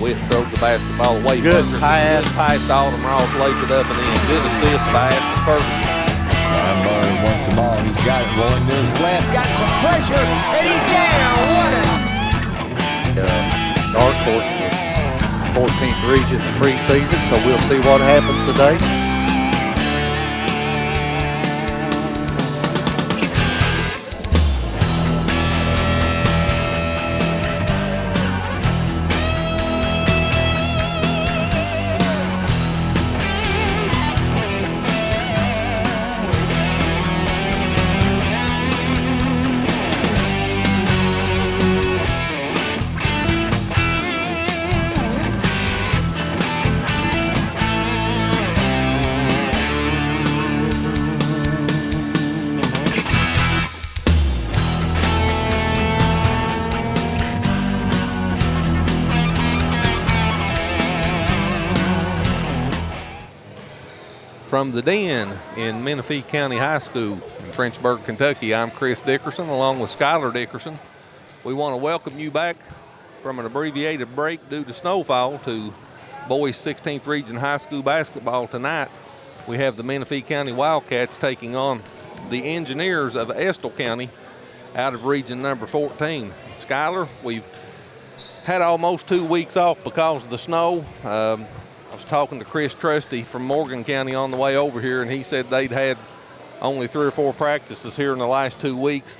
Witt throws the basketball away. Good pass. Good pass to Alden Ross, lays it up and in. Good assist by Estill Ferguson. Murray wants the ball. He's got it rolling to his left. Got some pressure, and he's down. What a Dark horse in the 14th region preseason, so we'll see what happens today. From the Den in Menifee County High School in Frenchburg, Kentucky, I'm Chris Dickerson along with Skylar Dickerson. We want to welcome you back from an abbreviated break due to snowfall to boys 16th Region High School basketball tonight. We have the Menifee County Wildcats taking on the Engineers of Estill County out of Region number 14. Skylar, we've had almost 2 weeks off because of the snow. I was talking to Chris Trusty from Morgan County on the way over here, and he said they'd had only 3 or 4 practices here in the last 2 weeks.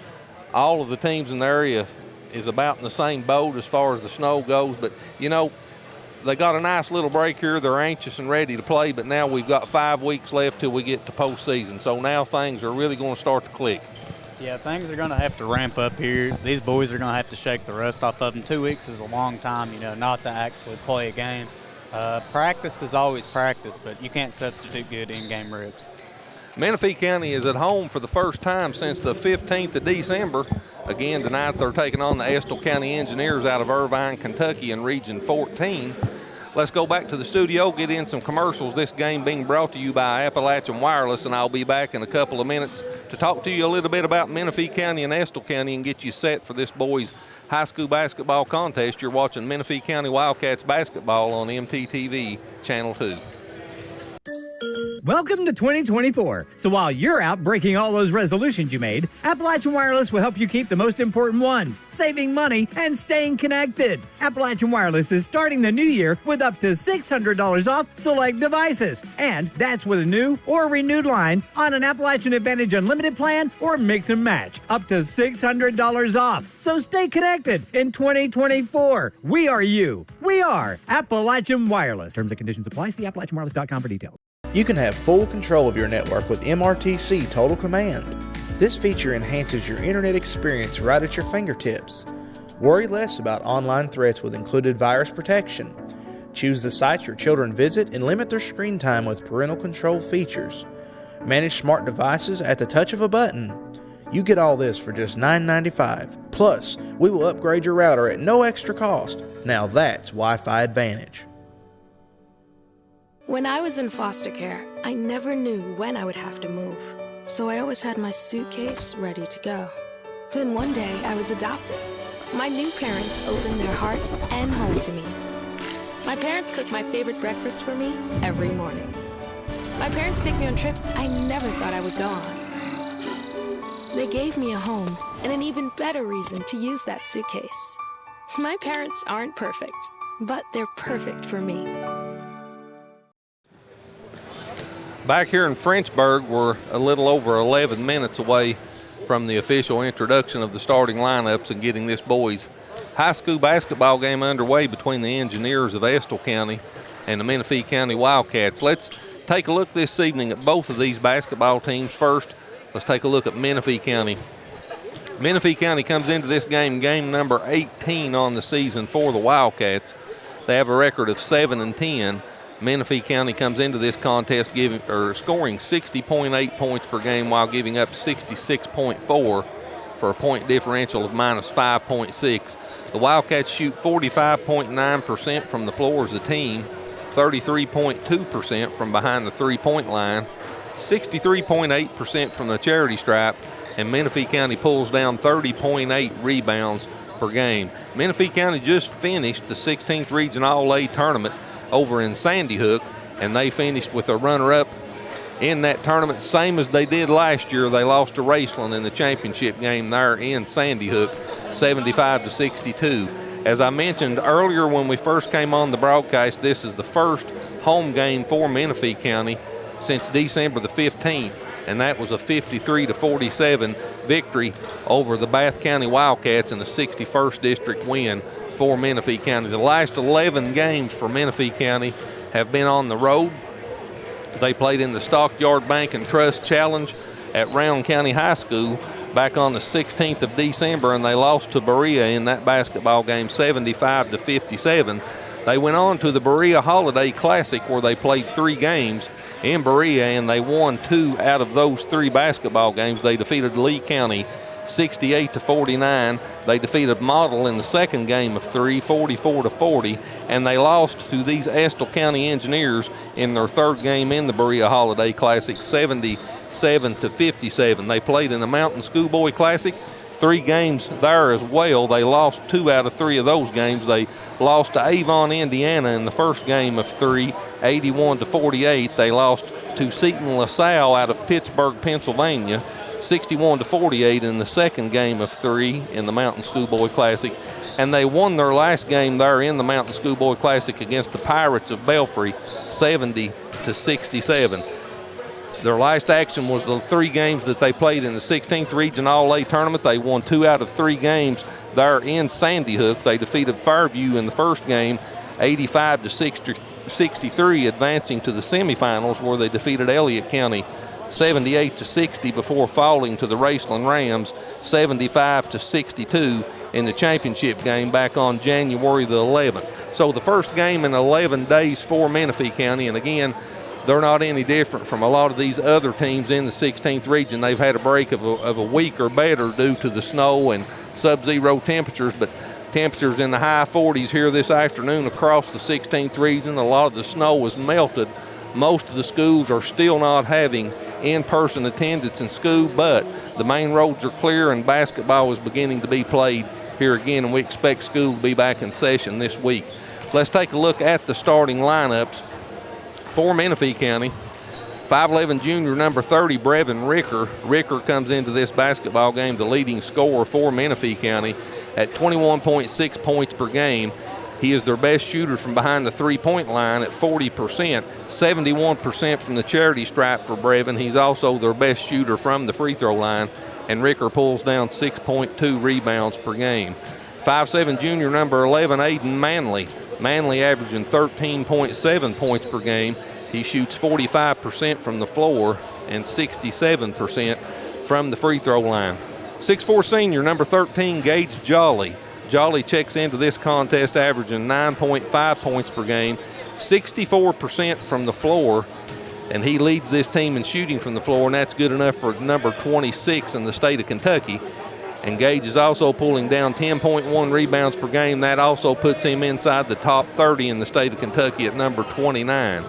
All of the teams in the area is about in the same boat as far as the snow goes, but, you know, they got a nice little break here. They're anxious and ready to play, but now we've got 5 weeks left till we get to postseason, so now things are really going to start to click. Yeah, things are going to have to ramp up here. These boys are going to have to shake the rust off of them. 2 weeks is a long time, you know, not to actually play a game. Practice is always practice, but you can't substitute good in-game reps. Menifee County is at home for the first time since the 15th of December. Again, tonight they're taking on the Estill County Engineers out of Irvine, Kentucky in Region 14. Let's go back to the studio, get in some commercials. This game being brought to you by Appalachian Wireless, and I'll be back in a couple of minutes to talk to you a little bit about Menifee County and Estill County and get you set for this boys' high school basketball contest. You're watching Menifee County Wildcats basketball on MTTV Channel 2. Welcome to 2024. So while you're out breaking all those resolutions you made, Appalachian Wireless will help you keep the most important ones, saving money and staying connected. Appalachian Wireless is starting the new year with up to $600 off select devices. And that's with a new or renewed line on an Appalachian Advantage Unlimited plan or mix and match. Up to $600 off. So stay connected in 2024. We are you. We are Appalachian Wireless. Terms and conditions apply. See AppalachianWireless.com for details. You can have full control of your network with MRTC Total Command. This feature enhances your internet experience right at your fingertips. Worry less about online threats with included virus protection. Choose the sites your children visit and limit their screen time with parental control features. Manage smart devices at the touch of a button. You get all this for just $9.95. Plus, we will upgrade your router at no extra cost. Now that's Wi-Fi Advantage. When I was in foster care, I never knew when I would have to move, so I always had my suitcase ready to go. Then one day, I was adopted. My new parents opened their hearts and home to me. My parents cook my favorite breakfast for me every morning. My parents take me on trips I never thought I would go on. They gave me a home and an even better reason to use that suitcase. My parents aren't perfect, but they're perfect for me. Back here in Frenchburg, we're a little over 11 minutes away from the official introduction of the starting lineups and getting this boys' high school basketball game underway between the Engineers of Estill County and the Menifee County Wildcats. Let's take a look this evening at both of these basketball teams. First, let's take a look at Menifee County. Menifee County comes into this game number 18 on the season for the Wildcats. They have a record of 7-10. Menifee County comes into this contest scoring 60.8 points per game while giving up 66.4 for a point differential of minus 5.6. The Wildcats shoot 45.9% from the floor as a team, 33.2% from behind the three-point line, 63.8% from the charity stripe, and Menifee County pulls down 30.8 rebounds per game. Menifee County just finished the 16th Region All-A tournament over in Sandy Hook, and they finished with a runner-up in that tournament, same as they did last year. They lost to Raceland in the championship game there in Sandy Hook, 75-62. As I mentioned earlier when we first came on the broadcast, this is the first home game for Menifee County since December the 15th, and that was a 53-47 victory over the Bath County Wildcats in the 61st District win for Menifee County. The last 11 games for Menifee County have been on the road. They played in the Stockyard Bank and Trust Challenge at Round County High School back on the 16th of December, and they lost to Berea in that basketball game 75-57. They went on to the Berea Holiday Classic where they played 3 games in Berea, and they won 2 out of those 3 basketball games. They defeated Lee County 68-49. They defeated Model in the second game of 3, 44-40, and they lost to these Estill County Engineers in their third game in the Berea Holiday Classic, 77-57. They played in the Mountain Schoolboy Classic, 3 games there as well. They lost 2 out of 3 of those games. They lost to Avon, Indiana in the first game of 3, 81-48. They lost to Seton LaSalle out of Pittsburgh, Pennsylvania, 61-48 in the second game of 3 in the Mountain Schoolboy Classic. And they won their last game there in the Mountain Schoolboy Classic against the Pirates of Belfry, 70-67. Their last action was the 3 games that they played in the 16th Region All-A tournament. They won 2 out of 3 games there in Sandy Hook. They defeated Fairview in the first game, 85-63, advancing to the semifinals where they defeated Elliott County 78-60 before falling to the Raceland Rams 75-62 in the championship game back on January the 11th. So the first game in 11 days for Menifee County, and again, they're not any different from a lot of these other teams in the 16th region. They've had a break of a week or better due to the snow and sub-zero temperatures, but temperatures in the high 40s here this afternoon across the 16th region. A lot of the snow is melted. Most of the schools are still not having in-person attendance in school, but the main roads are clear and basketball is beginning to be played here again, and we expect school to be back in session this week. Let's take a look at the starting lineups for Menifee County. 5'11" junior number 30, Brevin Ricker. Ricker comes into this basketball game the leading scorer for Menifee County at 21.6 points per game. He is their best shooter from behind the three-point line at 40%, 71% from the charity stripe for Brevin. He's also their best shooter from the free throw line, and Ricker pulls down 6.2 rebounds per game. 5'7" junior number 11, Aiden Manley. Manley averaging 13.7 points per game. He shoots 45% from the floor and 67% from the free throw line. 6'4" senior number 13, Gage Jolly. Jolly checks into this contest averaging 9.5 points per game, 64% from the floor, and he leads this team in shooting from the floor, and that's good enough for number 26 in the state of Kentucky. And Gage is also pulling down 10.1 rebounds per game. That also puts him inside the top 30 in the state of Kentucky at number 29.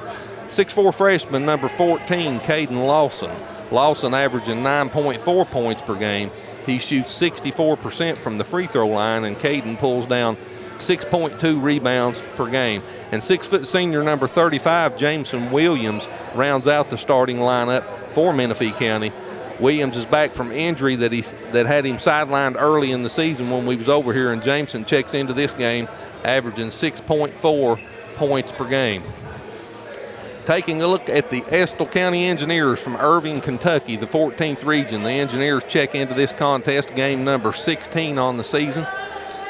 6'4" freshman number 14, Caden Lawson. Lawson averaging 9.4 points per game. He shoots 64% from the free throw line, and Caden pulls down 6.2 rebounds per game. And 6' senior number 35, Jameson Williams, rounds out the starting lineup for Menifee County. Williams is back from injury that had him sidelined early in the season when we was over here, and Jameson checks into this game averaging 6.4 points per game. Taking a look at the Estill County Engineers from Irving, Kentucky, the 14th region. The Engineers check into this contest, game number 16 on the season.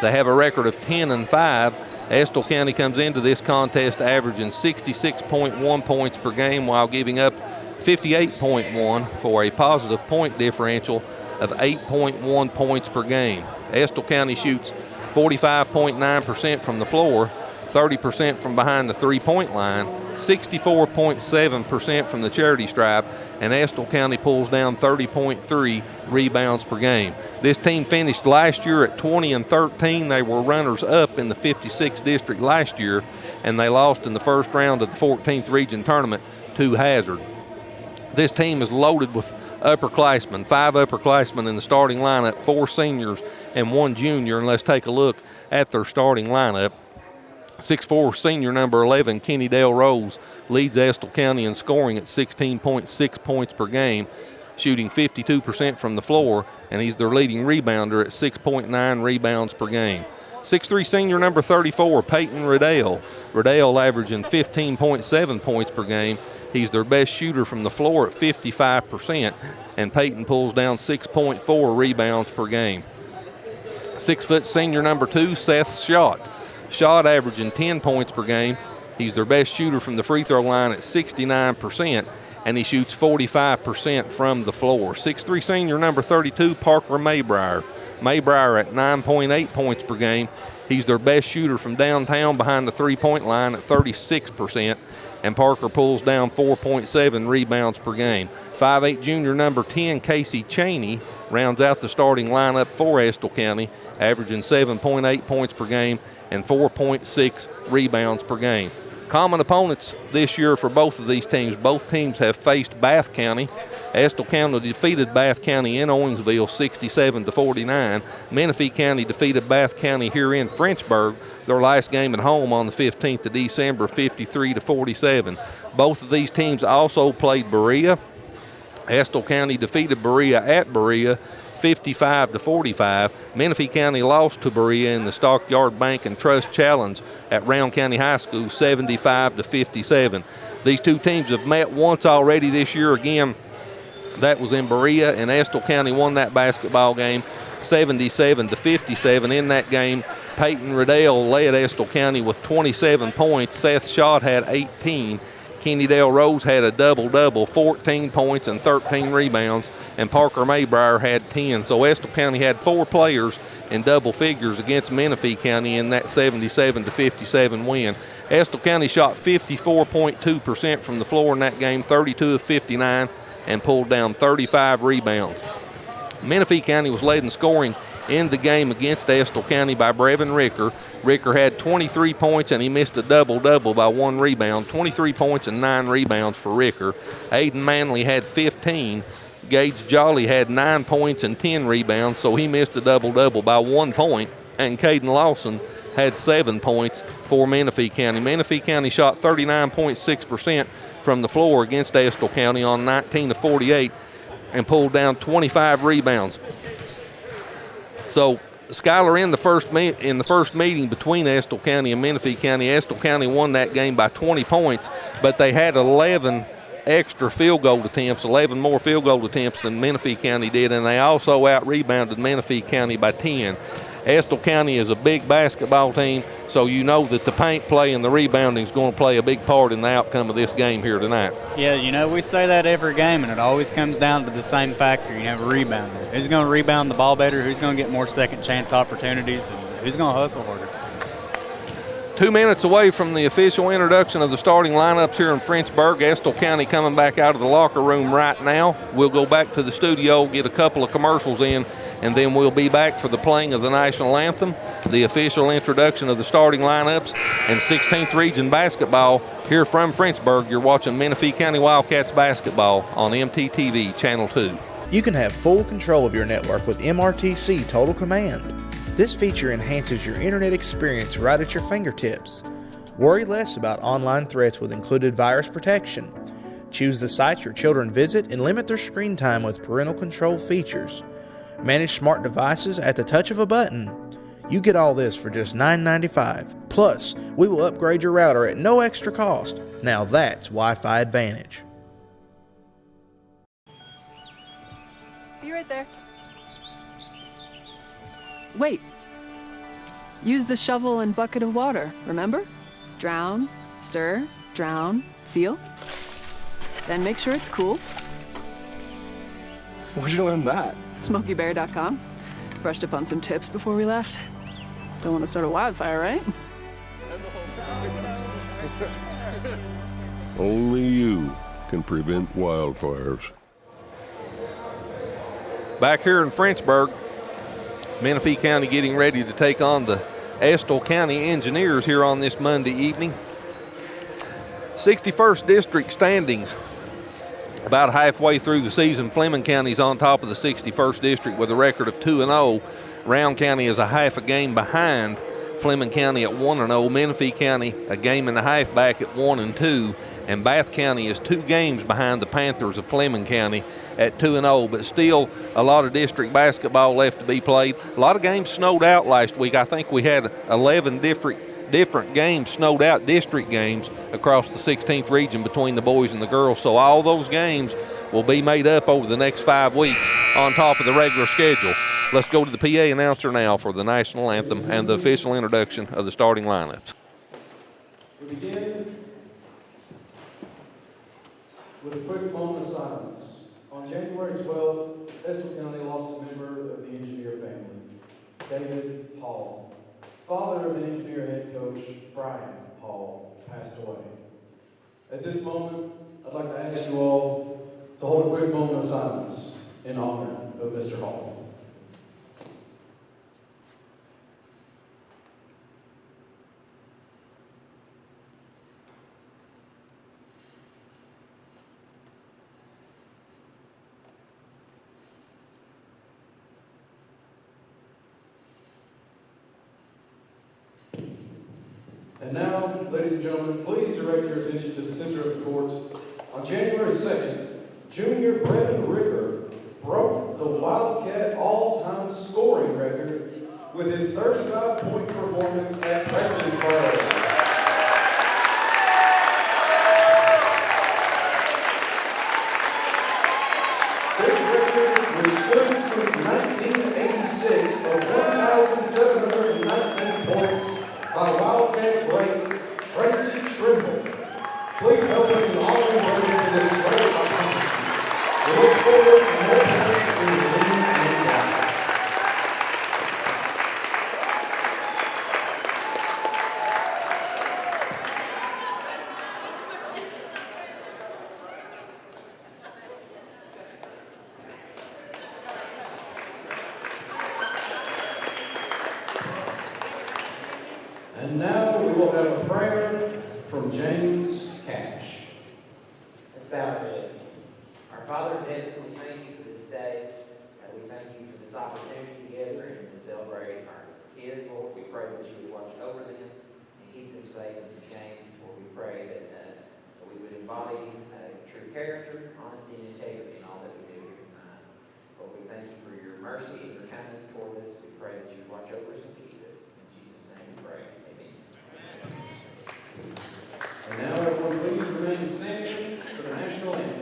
They have a record of 10-5. Estill County comes into this contest averaging 66.1 points per game while giving up 58.1 for a positive point differential of 8.1 points per game. Estill County shoots 45.9% from the floor, 30% from behind the three-point line, 64.7% from the charity stripe, and Estill County pulls down 30.3 rebounds per game. This team finished last year at 20-13. They were runners-up in the 56th district last year, and they lost in the first round of the 14th region tournament to Hazard. This team is loaded with upperclassmen, 5 upperclassmen in the starting lineup, 4 seniors and 1 junior. And let's take a look at their starting lineup. 6'4" senior number 11, Kenny Dale Rose, leads Estill County in scoring at 16.6 points per game, shooting 52% from the floor, and he's their leading rebounder at 6.9 rebounds per game. 6'3" senior number 34, Peyton Riddell. Riddell averaging 15.7 points per game. He's their best shooter from the floor at 55%, and Peyton pulls down 6.4 rebounds per game. 6 foot senior number 2, Seth Schott. Schott averaging 10 points per game. He's their best shooter from the free throw line at 69%, and he shoots 45% from the floor. 6'3" senior number 32, Parker Maybrier. Maybrier at 9.8 points per game. He's their best shooter from downtown behind the three-point line at 36%, and Parker pulls down 4.7 rebounds per game. 5'8" junior number 10, Casey Cheney, rounds out the starting lineup for Estill County, averaging 7.8 points per game and 4.6 rebounds per game. Common opponents this year for both of these teams. Both teams have faced Bath County. Estill County defeated Bath County in Owensville 67-49. Menifee County defeated Bath County here in Frenchburg, their last game at home on the 15th of December, 53-47. Both of these teams also played Berea. Estill County defeated Berea at Berea 55-45. Menifee County lost to Berea in the Stockyard Bank and Trust Challenge at Round County High School 75-57. These two teams have met once already this year. Again, that was in Berea, and Estill County won that basketball game 77-57. In that game, Peyton Riddell led Estill County with 27 points. Seth Schott had 18. Kenny Dale Rose had a double-double, 14 points and 13 rebounds, and Parker Maybrier had 10. So Estill County had 4 players in double figures against Menifee County in that 77-57 win. Estill County shot 54.2% from the floor in that game, 32 of 59, and pulled down 35 rebounds. Menifee County was led in scoring in the game against Estill County by Brevin Ricker. Ricker had 23 points, and he missed a double-double by 1 rebound. 23 points and 9 rebounds for Ricker. Aiden Manley had 15. Gage Jolly had 9 points and 10 rebounds, so he missed a double-double by 1 point. And Caden Lawson had 7 points for Menifee County. Menifee County shot 39.6% from the floor against Estill County on 19 of 48 and pulled down 25 rebounds. So Schuyler in the first meeting between Estill County and Menifee County, Estill County won that game by 20 points, but they had 11 extra field goal attempts, 11 more field goal attempts than Menifee County did, and they also out-rebounded Menifee County by 10. Estill County is a big basketball team, so you know that the paint play and the rebounding is going to play a big part in the outcome of this game here tonight. Yeah, you know, we say that every game, and it always comes down to the same factor. You have a rebounder. Who's going to rebound the ball better? Who's going to get more second chance opportunities? And who's going to hustle harder? 2 minutes away from the official introduction of the starting lineups here in Frenchburg. Estill County coming back out of the locker room right now. We'll go back to the studio, get a couple of commercials in, and then we'll be back for the playing of the national anthem, the official introduction of the starting lineups, and 16th Region basketball here from Frenchburg. You're watching Menifee County Wildcats basketball on MTTV Channel 2. You can have full control of your network with MRTC Total Command. This feature enhances your internet experience right at your fingertips. Worry less about online threats with included virus protection. Choose the sites your children visit and limit their screen time with parental control features. Manage smart devices at the touch of a button. You get all this for just $9.95. Plus, we will upgrade your router at no extra cost. Now that's Wi-Fi Advantage. Be right there. Wait. Use the shovel and bucket of water, remember? Drown, stir, drown, feel. Then make sure it's cool. Where'd you learn that? SmokeyBear.com. Brushed up on some tips before we left. Don't want to start a wildfire, right? Only you can prevent wildfires. Back here in Frenchburg, Menifee County getting ready to take on the Estill County Engineers here on this Monday evening. 61st District standings About halfway through the season, Fleming County's on top of the 61st District with a record of 2-0. Round County is a half a game behind Fleming County at 1-0. Menifee County a game and a half back at 1-2. And Bath County is 2 games behind the Panthers of Fleming County at 2-0. But still a lot of district basketball left to be played. A lot of games snowed out last week. I think we had 11 different games snowed out, district games, across the 16th region between the boys and the girls. So all those games will be made up over the next 5 weeks on top of the regular schedule. Let's go to the PA announcer now for the national anthem and the official introduction of the starting lineups. We begin with a quick moment of silence. On January 12th, Estill County lost a member of the engineer family, David Hall. Father of the engineer head coach, Brian Hall, passed away. At this moment, I'd like to ask you all to hold a quick moment of silence in honor of Mr. Hall. And now, ladies and gentlemen, please direct your attention to the center of the court. On January 2nd, junior Brevin Ricker broke the Wildcat all-time scoring record with his 35-point performance at Prestonsburg. This record, which stood since 1986 of 1,719 points by Wildcat great Tracy Trimble. Please help us in honoring him for this great accomplishment. We look forward to more points in the league and beyond. And now we will have a prayer from James Cash. Let's bow our heads. Our Father in heaven, we thank you for this day. We thank you for this opportunity together and to celebrate our kids. Lord, we pray that you would watch over them and keep them safe in this game. Lord, we pray that we would embody true character, honesty, and integrity in all that we do here tonight. Lord, we thank you for your mercy and your kindness toward us. We pray that you would watch over us and keep us. In Jesus' name we pray. And now everyone please remain standing for the national anthem.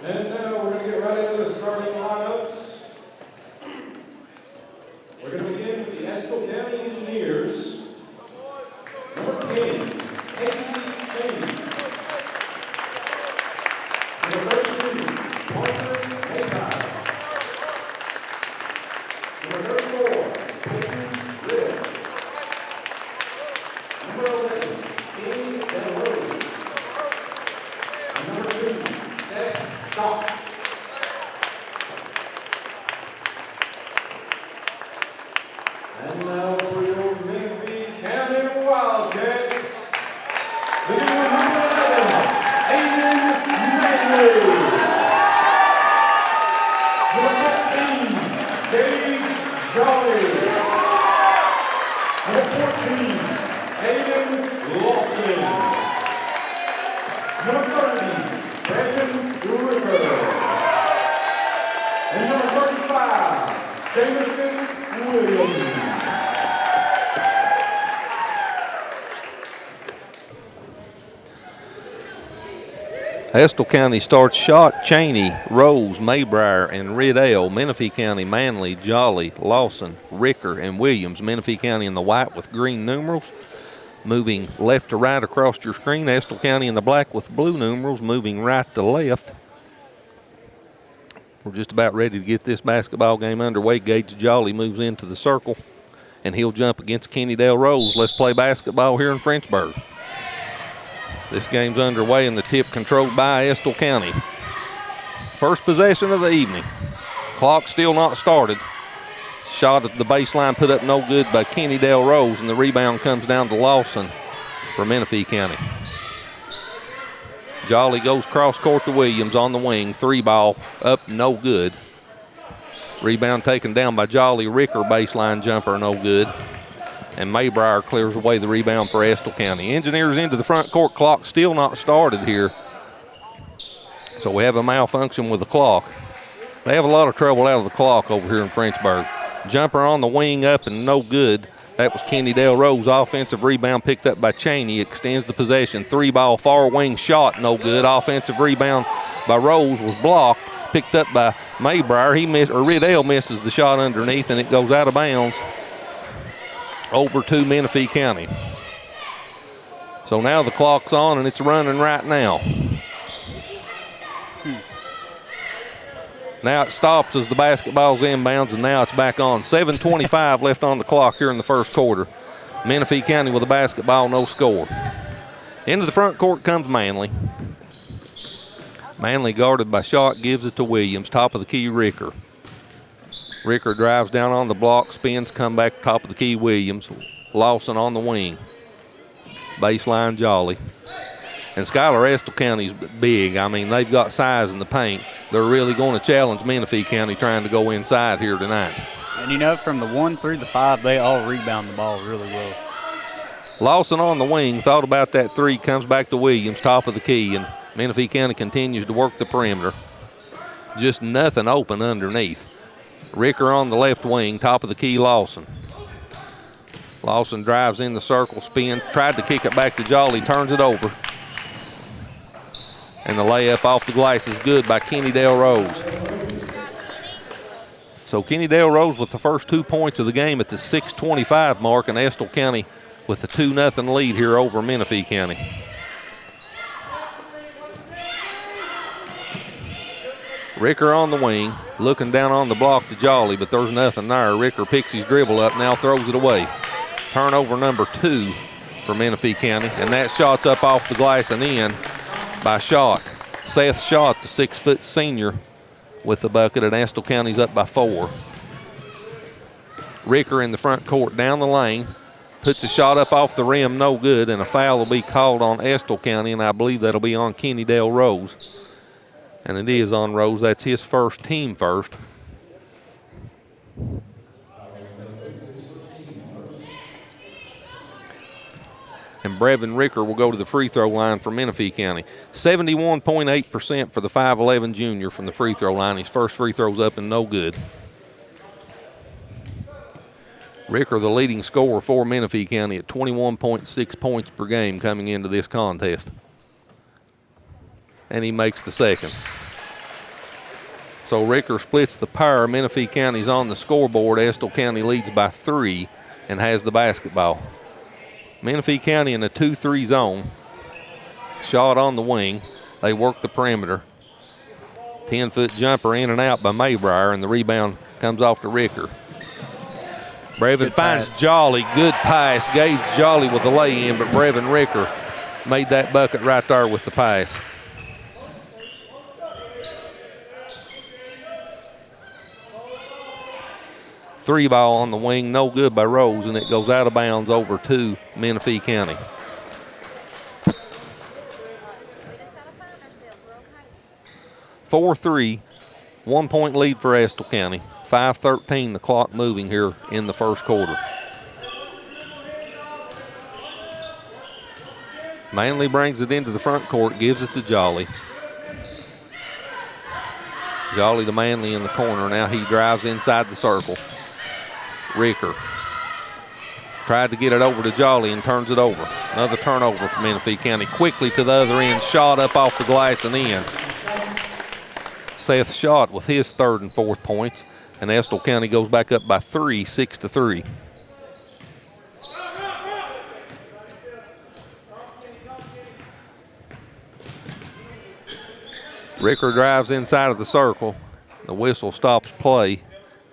And now we're going to get right into the starting lineups. We're going to begin with the Estill County Engineers. Number 10, Casey Cheney. Number 32, Parker Mayheim. Number 34, Peyton Riddle. Number 11, King Del Rose. Jolly. Number 14, Aiden Lawson. Number 30, Brandon River. And number 35, Jameson Williams. Estill County starts Schott, Cheney, Rose, Maybrier, and Riddell. Menifee County, Manley, Jolly, Lawson, Ricker, and Williams. Menifee County in the white with green numerals. Moving left to right across your screen. Estill County in the black with blue numerals, moving right to left. We're just about ready to get this basketball game underway. Gage Jolly moves into the circle, and he'll jump against Kennydale Rose. Let's play basketball here in Frenchburg. This game's underway and the tip controlled by Estill County. First possession of the evening. Clock still not started. Shot at the baseline put up no good by Kennydale Rose, and the rebound comes down to Lawson for Menifee County. Jolly goes cross court to Williams on the wing. 3-ball up, no good. Rebound taken down by Jolly. Ricker, baseline jumper, no good. And Maybrier clears away the rebound for Estill County. Engineers into the front court. Clock still not started here. So we have a malfunction with the clock. They have a lot of trouble out of the clock over here in Frenchburg. Jumper on the wing up and no good. That was Kennydale Rose. Offensive rebound picked up by Cheney. Extends the possession. 3-ball far wing shot, no good. Offensive rebound by Rose was blocked. Picked up by Maybrier. Riddell misses the shot underneath, and it goes out of bounds over to Menifee County. So now the clock's on and it's running right now. Now it stops as the basketball's inbounds, and now it's back on. 7:25 left on the clock here in the first quarter. Menifee County with the basketball, no score. Into the front court comes Manley. Manley guarded by Schott, gives it to Williams. Top of the key, Ricker. Ricker drives down on the block, spins, come back top of the key, Williams. Lawson on the wing. Baseline, Jolly. And Schuyler Estill County's big. I mean, they've got size in the paint. They're really going to challenge Menifee County trying to go inside here tonight. And you know, from the 1 through the 5, they all rebound the ball really well. Lawson on the wing, thought about that three, comes back to Williams, top of the key, and Menifee County continues to work the perimeter. Just nothing open underneath. Ricker on the left wing, top of the key, Lawson. Lawson drives in the circle, spins, tried to kick it back to Jolly, turns it over. And the layup off the glass is good by Kennydale Rose. So Kennydale Rose with the first 2 points of the game at the 6:25 mark, and Estill County with the 2-0 lead here over Menifee County. Ricker on the wing, looking down on the block to Jolly, but there's nothing there. Ricker picks his dribble up, now throws it away. Turnover number 2 for Menifee County, and that shot's up off the glass and in by Schott. Seth Schott, the 6-foot senior, with the bucket, and Estill County's up by 4. Ricker in the front court down the lane, puts a shot up off the rim, no good, and a foul will be called on Estill County, and I believe that'll be on Kennydale Rose. And it is on Rose. That's his first, team first. And Brevin Ricker will go to the free throw line for Menifee County. 71.8% for the 5'11 junior from the free throw line. His first free throw's up and no good. Ricker, the leading scorer for Menifee County at 21.6 points per game coming into this contest. And he makes the second. So Ricker splits the pair. Menifee County's on the scoreboard. Estill County leads by 3 and has the basketball. Menifee County in a 2-3 zone. Shot on the wing. They work the perimeter. 10-foot jumper in and out by Maybrier, and the rebound comes off to Ricker. Brevin finds Jolly. Good pass. Gage Jolly with the lay-in, but Brevin Ricker made that bucket right there with the pass. Three-ball on the wing, no good by Rose, and it goes out of bounds over to Menifee County. Four-3, 1 point lead for Estill County. 5:13, the clock moving here in the first quarter. Manley brings it into the front court, gives it to Jolly. Jolly to Manley in the corner. Now he drives inside the circle. Ricker tried to get it over to Jolly and turns it over. Another turnover for Menifee County. Quickly to the other end, shot up off the glass and in. Seth Schott with his third and fourth points, and Estill County goes back up by 3, 6-3. Ricker drives inside of the circle. The whistle stops play,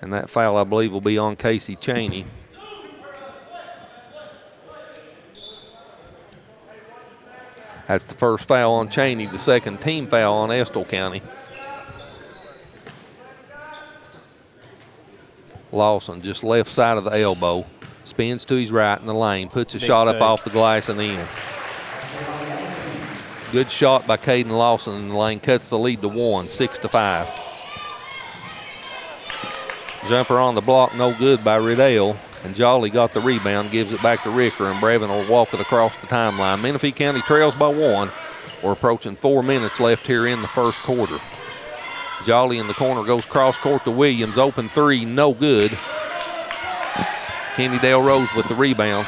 and that foul, I believe, will be on Casey Cheney. That's the first foul on Cheney, the second team foul on Estill County. Lawson just left side of the elbow, spins to his right in the lane, puts a shot up off the glass and in. Good shot by Caden Lawson in the lane, cuts the lead to 1, 6-5. Jumper on the block, no good by Riddell, and Jolly got the rebound, gives it back to Ricker, and Brevin will walk it across the timeline. Menifee County trails by 1. We're approaching 4 minutes left here in the first quarter. Jolly in the corner goes cross court to Williams, open three, no good. Kennydale Rose with the rebound.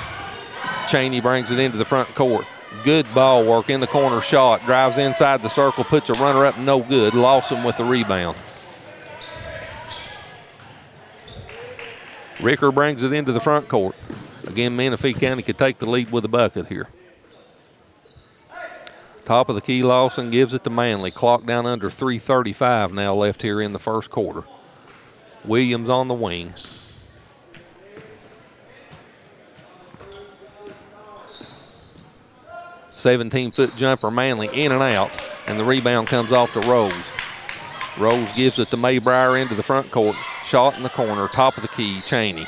Cheney brings it into the front court. Good ball work in the corner shot. Drives inside the circle, puts a runner up, no good. Lawson with the rebound. Ricker brings it into the front court. Again, Menifee County could take the lead with a bucket here. Top of the key, Lawson gives it to Manley. Clock down under 3:35 now left here in the first quarter. Williams on the wing. "17-foot jumper, Manley in and out, and the rebound comes off to Rose. Rose gives it to Maybrier into the front court. Shot in the corner, top of the key, Cheney.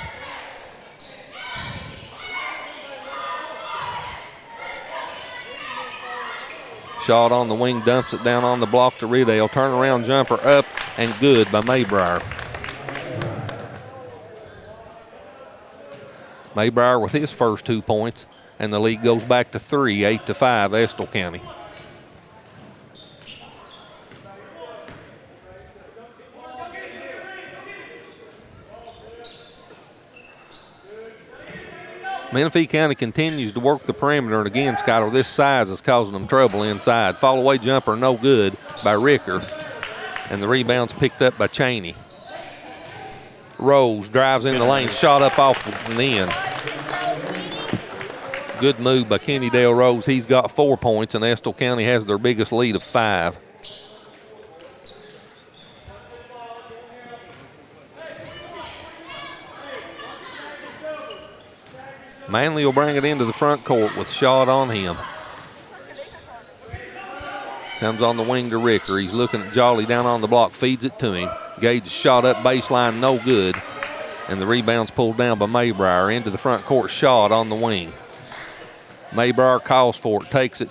Shot on the wing, dumps it down on the block to Riddell. Turnaround jumper up and good by Maybrier. Maybrier with his first 2 points, and the lead goes back to 3, 8-5, Estill County. Menifee County continues to work the perimeter, and again, Skyler, this size is causing them trouble inside. Fall away jumper, no good by Ricker, and the rebound's picked up by Cheney. Rose drives in the lane, shot up off and in. Good move by Kennydale Rose. He's got 4 points, and Estill County has their biggest lead of 5. Manley will bring it into the front court with shot on him. Comes on the wing to Ricker. He's looking at Jolly down on the block, feeds it to him. Gage shot up baseline, no good. And the rebound's pulled down by Maybrier into the front court, shot on the wing. Maybrier calls for it, takes it.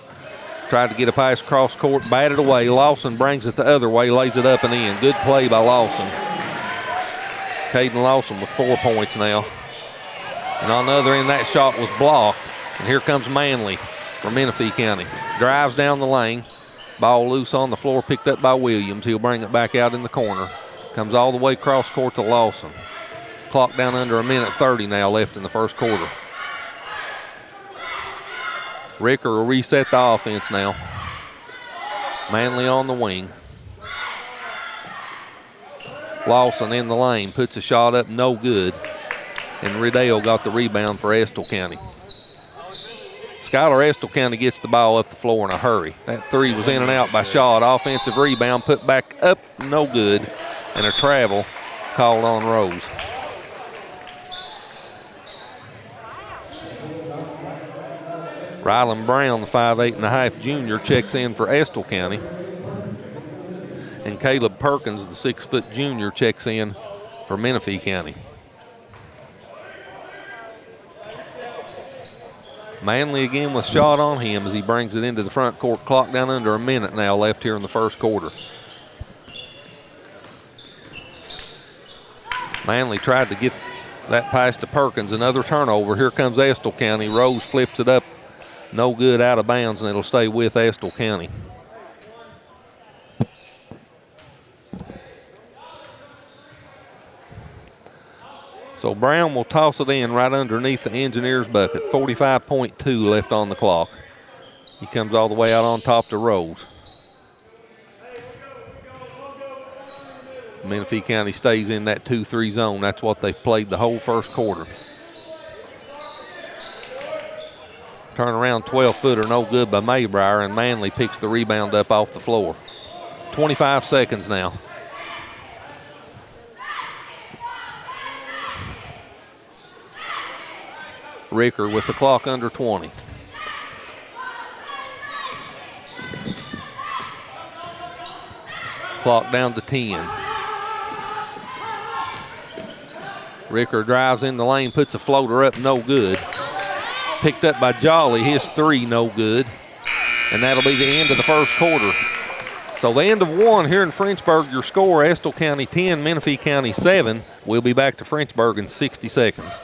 Tried to get a pass cross court, batted away. Lawson brings it the other way, lays it up and in. Good play by Lawson. Caden Lawson with 4 points now. And on the other end, that shot was blocked. And here comes Manley from Menifee County. Drives down the lane. Ball loose on the floor, picked up by Williams. He'll bring it back out in the corner. Comes all the way cross court to Lawson. Clock down under 1:30 now left in the first quarter. Ricker will reset the offense now. Manley on the wing. Lawson in the lane, puts a shot up, no good. And Riddell got the rebound for Estill County. Skyler, Estill County gets the ball up the floor in a hurry. That three was in and out by Shot. Offensive rebound, put back up, no good. And a travel called on Rose. Rylan Brown, the 5'8.5" junior, checks in for Estill County. And Caleb Perkins, the 6' junior, checks in for Menifee County. Manley again with Shot on him as he brings it into the front court. Clock down under 1 minute now left here in the first quarter. Manley tried to get that pass to Perkins. Another turnover. Here comes Estill County. Rose flips it up. No good, out of bounds, and it'll stay with Estill County. So Brown will toss it in right underneath the Engineers bucket. 45.2 left on the clock. He comes all the way out on top to Rose. Menifee County stays in that 2-3 zone. That's what they've played the whole first quarter. Turnaround 12-footer, no good by Maybrier, and Manley picks the rebound up off the floor. 25 seconds now. Ricker with the clock under 20. Clock down to 10. Ricker drives in the lane, puts a floater up, no good. Picked up by Jolly, his three, no good. And that'll be the end of the first quarter. So the end of one here in Frenchburg. Your score, Estill County 10, Menifee County 7. We'll be back to Frenchburg in 60 seconds.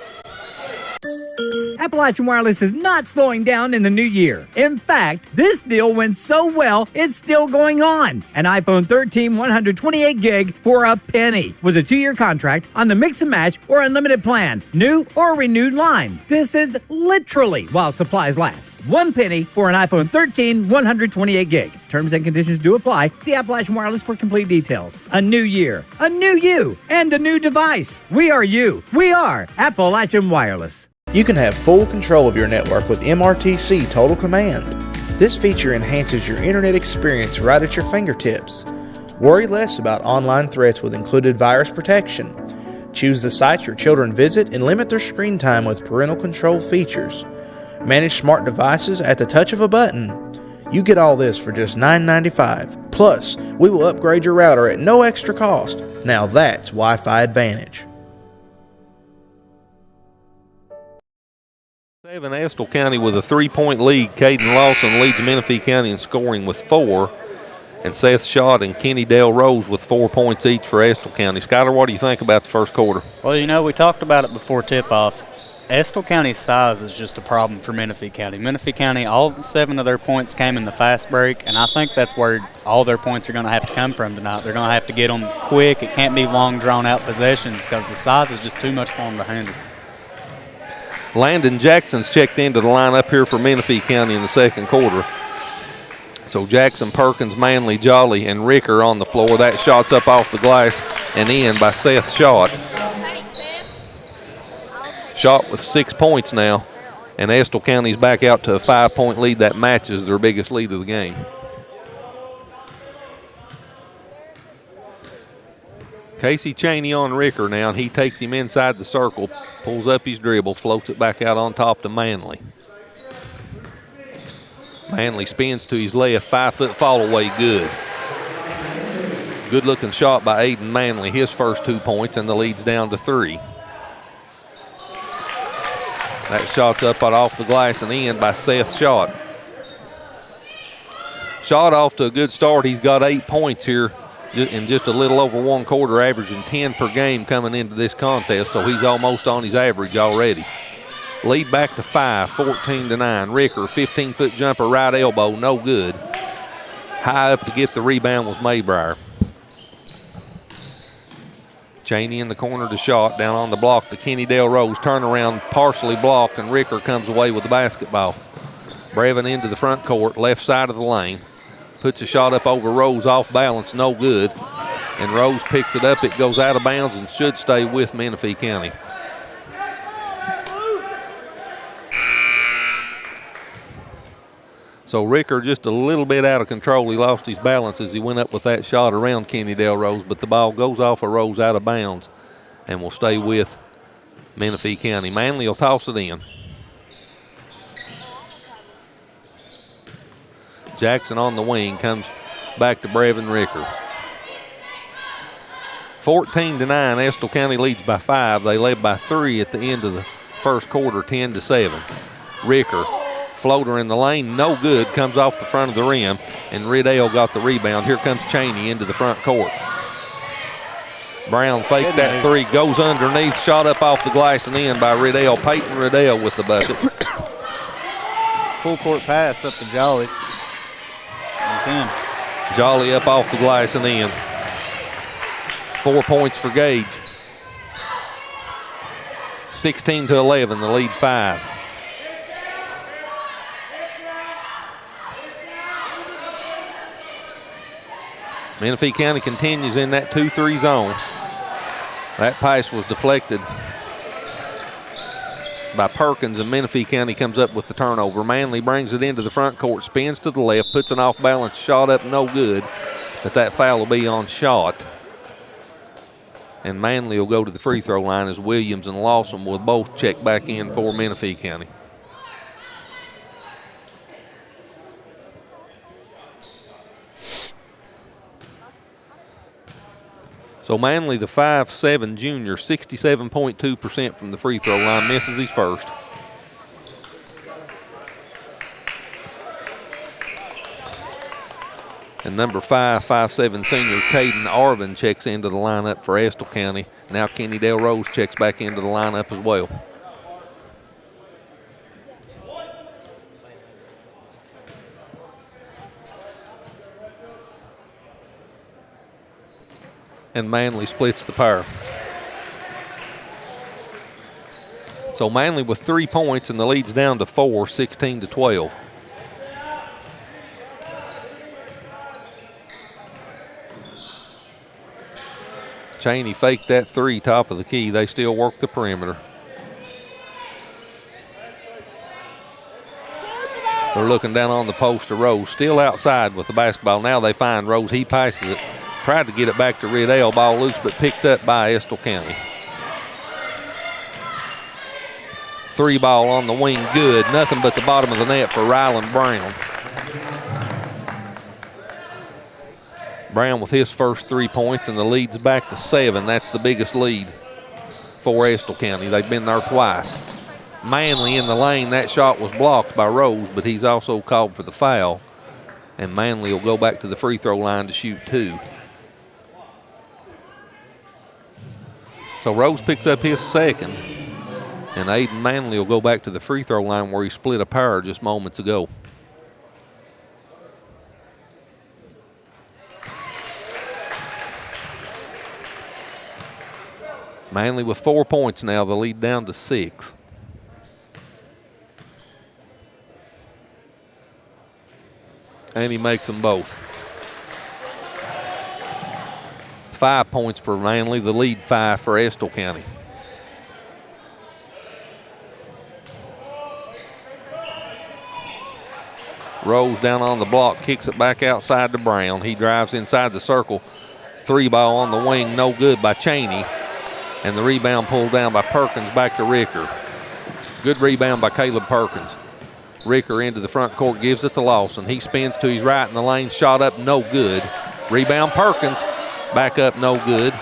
Appalachian Wireless is not slowing down in the new year. In fact, this deal went so well, it's still going on. An iPhone 13 128 gig for a penny with a 2-year contract on the Mix and Match or Unlimited plan, new or renewed line. This is literally while supplies last. 1 penny for an iPhone 13 128 gig. Terms and conditions do apply. See Appalachian Wireless for complete details. A new year, a new you, and a new device. We are you. We are Appalachian Wireless. You can have full control of your network with MRTC Total Command. This feature enhances your internet experience right at your fingertips. Worry less about online threats with included virus protection. Choose the sites your children visit and limit their screen time with parental control features. Manage smart devices at the touch of a button. You get all this for just $9.95. Plus, we will upgrade your router at no extra cost. Now that's Wi-Fi Advantage. 7, Estill County with a 3-point lead. Caden Lawson leads Menifee County in scoring with 4. And Seth Schott and Kenny Dale Rose with 4 points each for Estill County. Skyler, what do you think about the first quarter? Well, you know, we talked about it before tip-off. Estill County's size is just a problem for Menifee County. Menifee County, all 7 of their points came in the fast break, and I think that's where all their points are going to have to come from tonight. They're going to have to get them quick. It can't be long, drawn-out possessions because the size is just too much for them to handle. Landon Jackson's checked into the lineup here for Menifee County in the second quarter. So Jackson, Perkins, Manley, Jolly, and Ricker on the floor. That shot's up off the glass and in by Seth Schott. Schott with 6 points now, and Estill County's back out to a 5-point lead. That matches their biggest lead of the game. Casey Cheney on Ricker now, and he takes him inside the circle, pulls up his dribble, floats it back out on top to Manley. Manley spins to his left, 5-foot fall away, good. Good looking shot by Aiden Manley, his first 2 points, and the lead's down to 3. That shot's up and off the glass and in by Seth Schott. Schott off to a good start. He's got 8 points here in just a little over 1 quarter, averaging 10 per game coming into this contest, so he's almost on his average already. Lead back to 5, 14-9. Ricker, 15-foot jumper, right elbow, no good. High up to get the rebound was Maybrier. Cheney in the corner to Schott, down on the block to Kenny Dale Rose. Turnaround partially blocked, and Ricker comes away with the basketball. Brevin into the front court, left side of the lane. Puts a shot up over Rose, off balance, no good. And Rose picks it up. It goes out of bounds and should stay with Menifee County. So Ricker just a little bit out of control. He lost his balance as he went up with that shot around Kenny Dale Rose, but the ball goes off of Rose out of bounds and will stay with Menifee County. Manley will toss it in. Jackson on the wing, comes back to Brevin Ricker. 14-9, Estill County leads by 5. They led by 3 at the end of the first quarter, 10-7. Ricker, floater in the lane, no good, comes off the front of the rim, and Riddell got the rebound. Here comes Cheney into the front court. Brown faked that three, goes underneath, shot up off the glass and in by Riddell. Peyton Riddell with the bucket. Full court pass up to Jolly. It's in. Jolly up off the glass and in. 4 points for Gage. 16-11, the lead 5. Menifee County continues in that 2-3 zone. That pass was deflected by Perkins, and Menifee County comes up with the turnover. Manley brings it into the front court, spins to the left, puts an off-balance shot up, no good. But that foul will be on shot. And Manley will go to the free throw line as Williams and Lawson will both check back in for Menifee County. So Manley, the 5'7" junior, 67.2% from the free throw line, misses his first. And number 5'7" senior Caden Arvin checks into the lineup for Estill County. Now Kenny Dale Rose checks back into the lineup as well. And Manley splits the pair. So Manley with 3 points and the lead's down to 4, 16-12. Cheney faked that three, top of the key. They still work the perimeter. They're looking down on the post to Rose, still outside with the basketball. Now they find Rose, he passes it. Tried to get it back to Riddell, ball loose, but picked up by Estill County. 3 ball on the wing, good. Nothing but the bottom of the net for Ryland Brown. Brown with his first 3 points, and the lead's back to 7. That's the biggest lead for Estill County. They've been there twice. Manley in the lane, that shot was blocked by Rose, but he's also called for the foul. And Manley will go back to the free throw line to shoot 2. So Rose picks up his second, and Aiden Manley will go back to the free throw line where he split a pair just moments ago. Manley with 4 points now, the lead down to 6. And he makes them both. 5 points per Manley, the lead 5 for Estill County. Rose down on the block, kicks it back outside to Brown. He drives inside the circle. 3 ball on the wing, no good by Cheney. And the rebound pulled down by Perkins back to Ricker. Good rebound by Caleb Perkins. Ricker into the front court, gives it to Lawson. He spins to his right in the lane, shot up, no good. Rebound Perkins, back up, no good.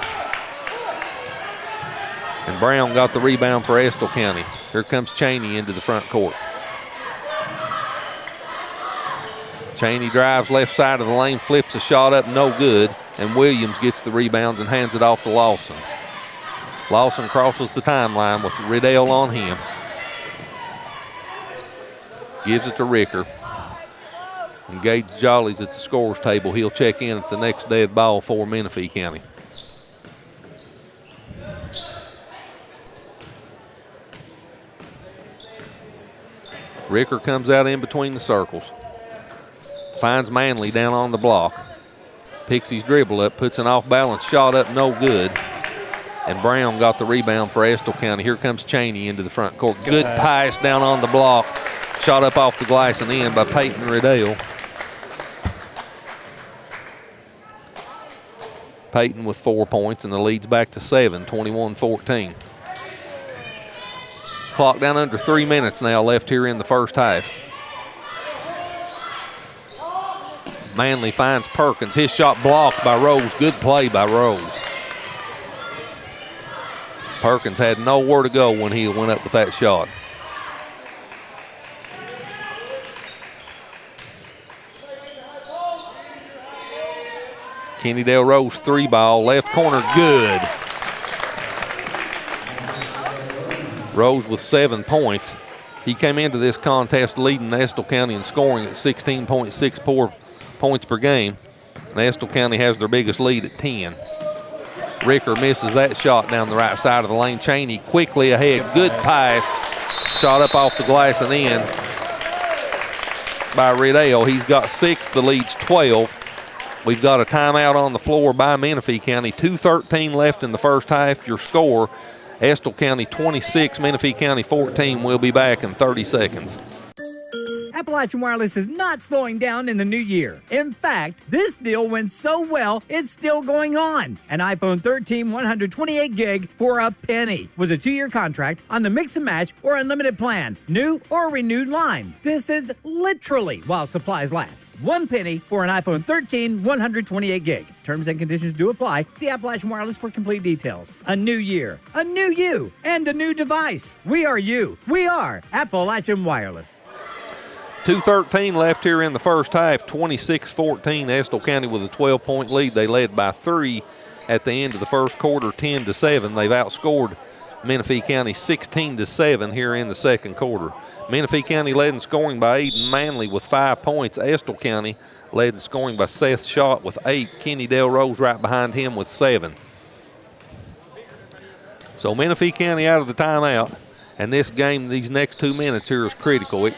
And Brown got the rebound for Estill County. Here comes Cheney into the front court. Cheney drives left side of the lane, flips a shot up, no good. And Williams gets the rebound and hands it off to Lawson. Lawson crosses the timeline with Riddell on him. Gives it to Ricker. And Gage Jolly's at the scorer's table. He'll check in at the next dead ball for Menifee County. Ricker comes out in between the circles. Finds Manley down on the block. Picks his dribble up, puts an off-balance shot up, no good. And Brown got the rebound for Estill County. Here comes Cheney into the front court. Good pass down on the block. Shot up off the glass and in by Peyton Riddell. Peyton with 4 points, and the lead's back to 7, 21-14. Clock down under 3 minutes now left here in the first half. Manley finds Perkins. His shot blocked by Rose. Good play by Rose. Perkins had nowhere to go when he went up with that shot. Kenny Del Rose 3-ball, left corner, good. Rose with 7 points. He came into this contest leading Estill County in scoring at 16.64 points per game. And Estill County has their biggest lead at 10. Ricker misses that shot down the right side of the lane. Cheney quickly ahead, good pass. Shot up off the glass and in by Riddell. He's got 6, the lead's 12. We've got a timeout on the floor by Menifee County. 2:13 left in the first half. Your score, Estill County 26, Menifee County 14. We'll be back in 30 seconds. Appalachian Wireless is not slowing down in the new year. In fact, this deal went so well, it's still going on. An iPhone 13 128 gig for a penny with a 2-year contract on the mix and match or unlimited plan, new or renewed line. This is literally while supplies last. 1 penny for an iPhone 13 128 gig. Terms and conditions do apply. See Appalachian Wireless for complete details. A new year, a new you, and a new device. We are you. We are Appalachian Wireless. 2:13 left here in the first half, 26-14. Estill County with a 12-point lead. They led by 3 at the end of the first quarter, 10-7. They've outscored Menifee County 16-7 here in the second quarter. Menifee County led in scoring by Aiden Manley with 5 points. Estill County led in scoring by Seth Schott with 8. Kenny Del Rose right behind him with 7. So Menifee County out of the timeout, and this game, these next 2 minutes here is critical.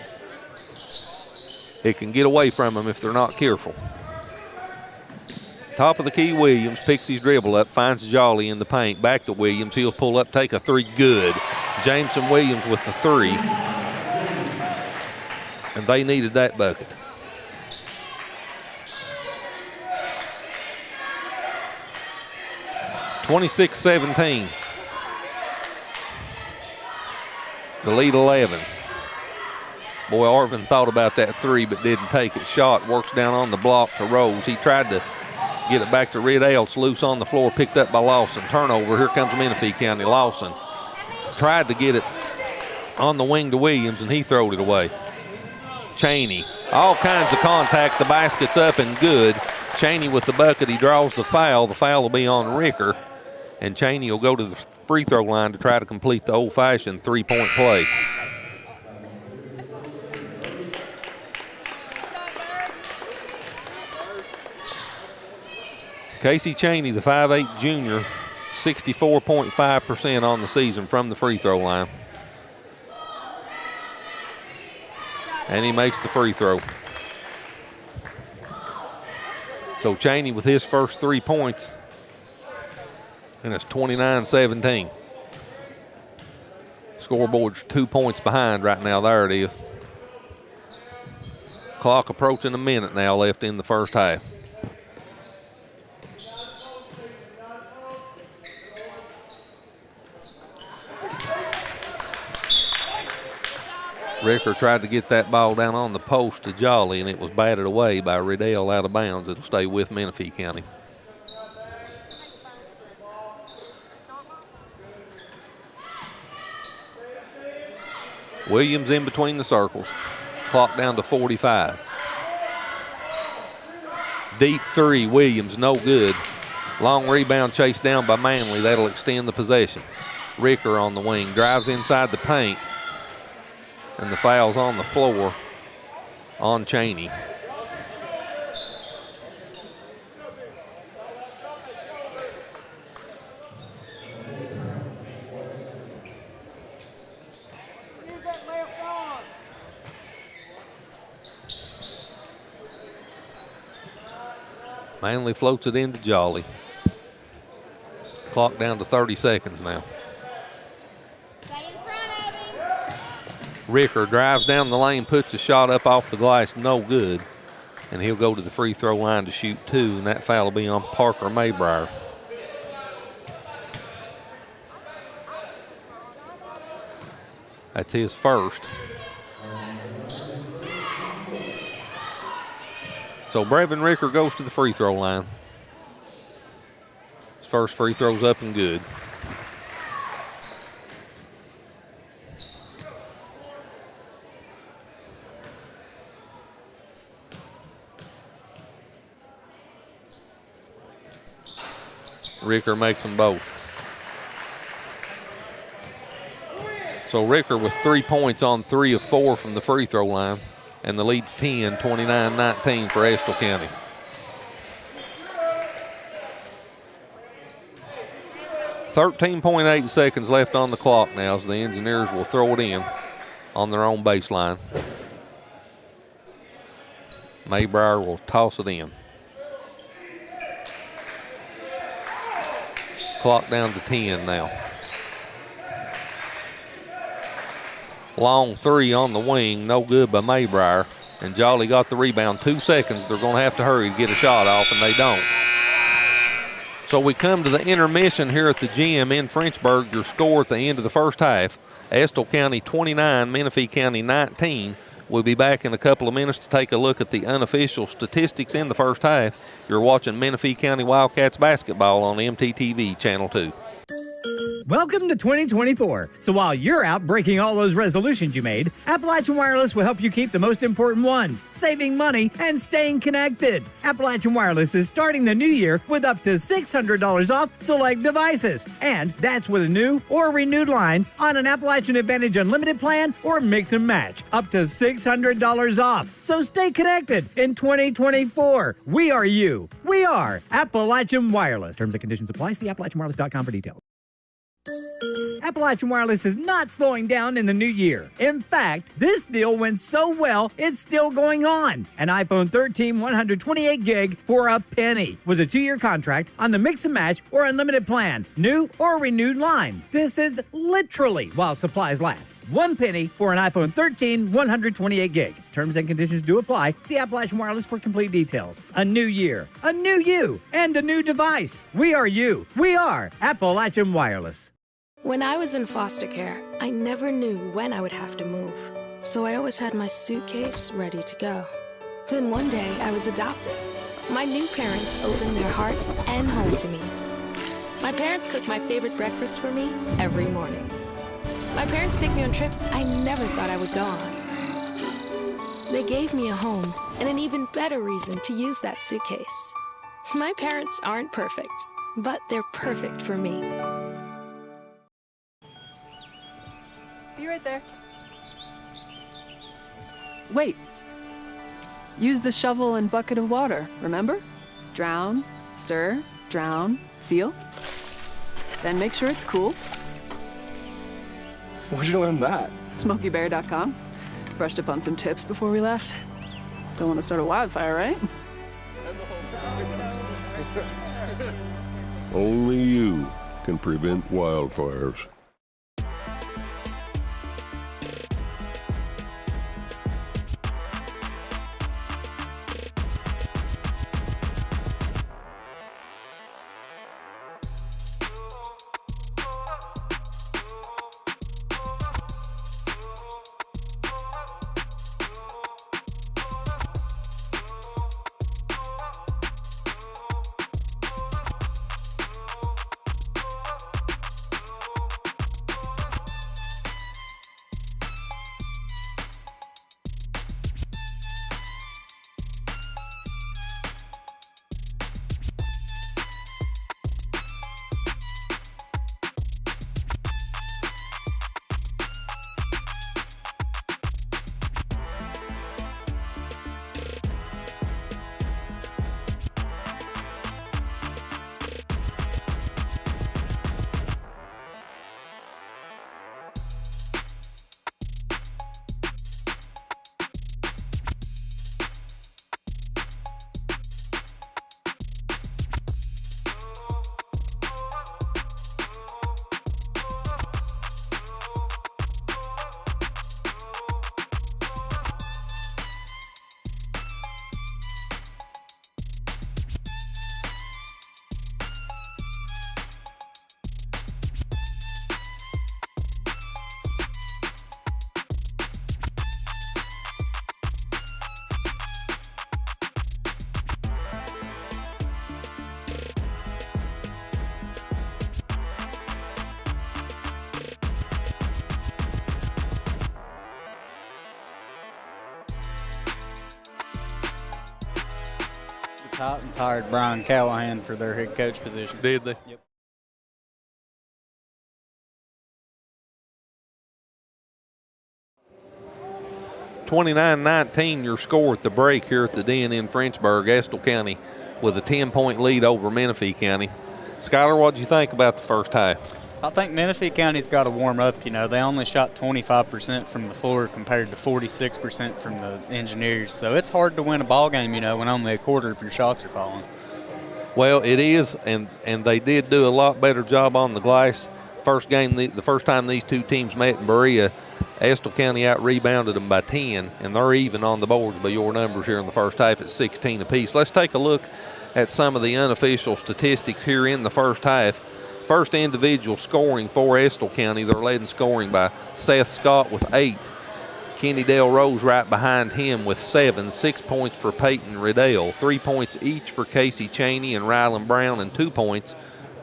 It can get away from them if they're not careful. Top of the key, Williams picks his dribble up, finds Jolly in the paint. Back to Williams. He'll pull up, take a 3. Good. Jameson Williams with the 3. And they needed that bucket. (26-17). The lead 11. Boy, Arvin thought about that 3 but didn't take it. Shot works down on the block to Rose. He tried to get it back to Riddell. It's loose on the floor, picked up by Lawson. Turnover, here comes Menifee County. Lawson tried to get it on the wing to Williams, and he throwed it away. Cheney, all kinds of contact. The basket's up and good. Cheney with the bucket. He draws the foul. The foul will be on Ricker, and Cheney will go to the free throw line to try to complete the old-fashioned 3-point play. Casey Cheney, the 5'8 junior, 64.5% on the season from the free throw line. And he makes the free throw. So Cheney with his first 3 points, and it's 29-17. Scoreboard's 2 points behind right now. There it is. Clock approaching a minute now left in the first half. Ricker tried to get that ball down on the post to Jolly, and it was batted away by Riddell out of bounds. It'll stay with Menifee County. Williams in between the circles. Clock down to 45. Deep 3, Williams, no good. Long rebound chased down by Manley. That'll extend the possession. Ricker on the wing, drives inside the paint. And the foul's on the floor on Cheney. Manley floats it into Jolly. Clock down to 30 seconds now. Ricker drives down the lane, puts a shot up off the glass, no good. And he'll go to the free throw line to shoot 2, and that foul will be on Parker Maybrier. That's his first. So Brevin Ricker goes to the free throw line. His first free throw's up and good. Ricker makes them both. So Ricker with 3 points on 3 of 4 from the free throw line, and the lead's 10, 29-19 for Estill County. .8 seconds left on the clock now, as the Engineers will throw it in on their own baseline. Maybrier will toss it in. Clock down to 10 now. Long three on the wing, no good by Maybrier. And Jolly got the rebound. 2 seconds, they're gonna have to hurry to get a shot off, and they don't. So we come to the intermission here at the gym in Frenchburg. Your score at the end of the first half, Estill County 29, Menifee County 19. We'll be back in a couple of minutes to take a look at the unofficial statistics in the first half. You're watching Menifee County Wildcats basketball on MTTV Channel 2. Welcome to 2024. So while you're out breaking all those resolutions you made, Appalachian Wireless will help you keep the most important ones, saving money and staying connected. Appalachian Wireless is starting the new year with up to $600 off select devices. And that's with a new or renewed line on an Appalachian Advantage Unlimited plan or mix and match. Up to $600 off. So stay connected in 2024. We are you. We are Appalachian Wireless. Terms and conditions apply. See AppalachianWireless.com for details. Appalachian Wireless is not slowing down in the new year. In fact, this deal went so well, it's still going on. An iPhone 13 128 gig for a penny with a 2-year contract on the mix and match or unlimited plan, new or renewed line. This is literally while supplies last. 1 penny for an iPhone 13 128 gig. Terms and conditions do apply. See Appalachian Wireless for complete details. A new year, a new you, and a new device. We are you. We are Appalachian Wireless. When I was in foster care, I never knew when I would have to move. So I always had my suitcase ready to go. Then one day I was adopted. My new parents opened their hearts and home to me. My parents cook my favorite breakfast for me every morning. My parents take me on trips I never thought I would go on. They gave me a home and an even better reason to use that suitcase. My parents aren't perfect, but they're perfect for me. Be right there. Wait. Use the shovel and bucket of water, remember? Drown, stir, drown, feel. Then make sure it's cool. Where'd you learn that? SmokeyBear.com. Brushed up on some tips before we left. Don't want to start a wildfire, right? Only you can prevent wildfires. Titans hired Brian Callahan for their head coach position. Did they? Yep. 29-19 your score at the break here at the Den in Frenchburg. Estill County with a 10-point lead over Menifee County. Skylar, what did you think about the first half? I think Menifee County's got to warm up. You know, they only shot 25% from the floor compared to 46% from the Engineers. So it's hard to win a ball game, you know, when only a quarter of your shots are falling. Well, it is, and they did do a lot better job on the glass. The first time these two teams met in Berea, Estill County out-rebounded them by 10, and they're even on the boards by your numbers here in the first half at 16 apiece. Let's take a look at some of the unofficial statistics here in the first half. First individual scoring for Estill County. They're led in scoring by Seth Scott with 8. Kenny Dale Rose right behind him with 7. 6 points for Peyton Riddell. 3 points each for Casey Cheney and Rylan Brown, and 2 points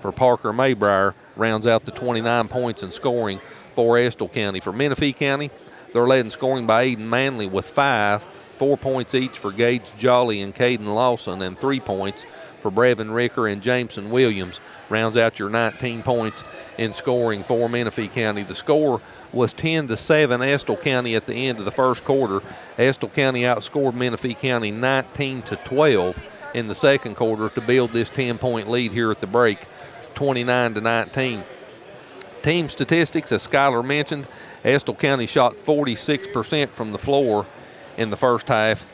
for Parker Maybrier. Rounds out the 29 points in scoring for Estill County. For Menifee County, they're led in scoring by Aiden Manley with 5. 4 points each for Gage Jolly and Caden Lawson, and 3 points for Brevin Ricker and Jameson Williams. Rounds out your 19 points in scoring for Menifee County. The score was 10-7 Estill County at the end of the first quarter. Estill County outscored Menifee County 19-12 in the second quarter to build this 10-point lead here at the break, 29-19. Team statistics, as Skylar mentioned, Estill County shot 46% from the floor in the first half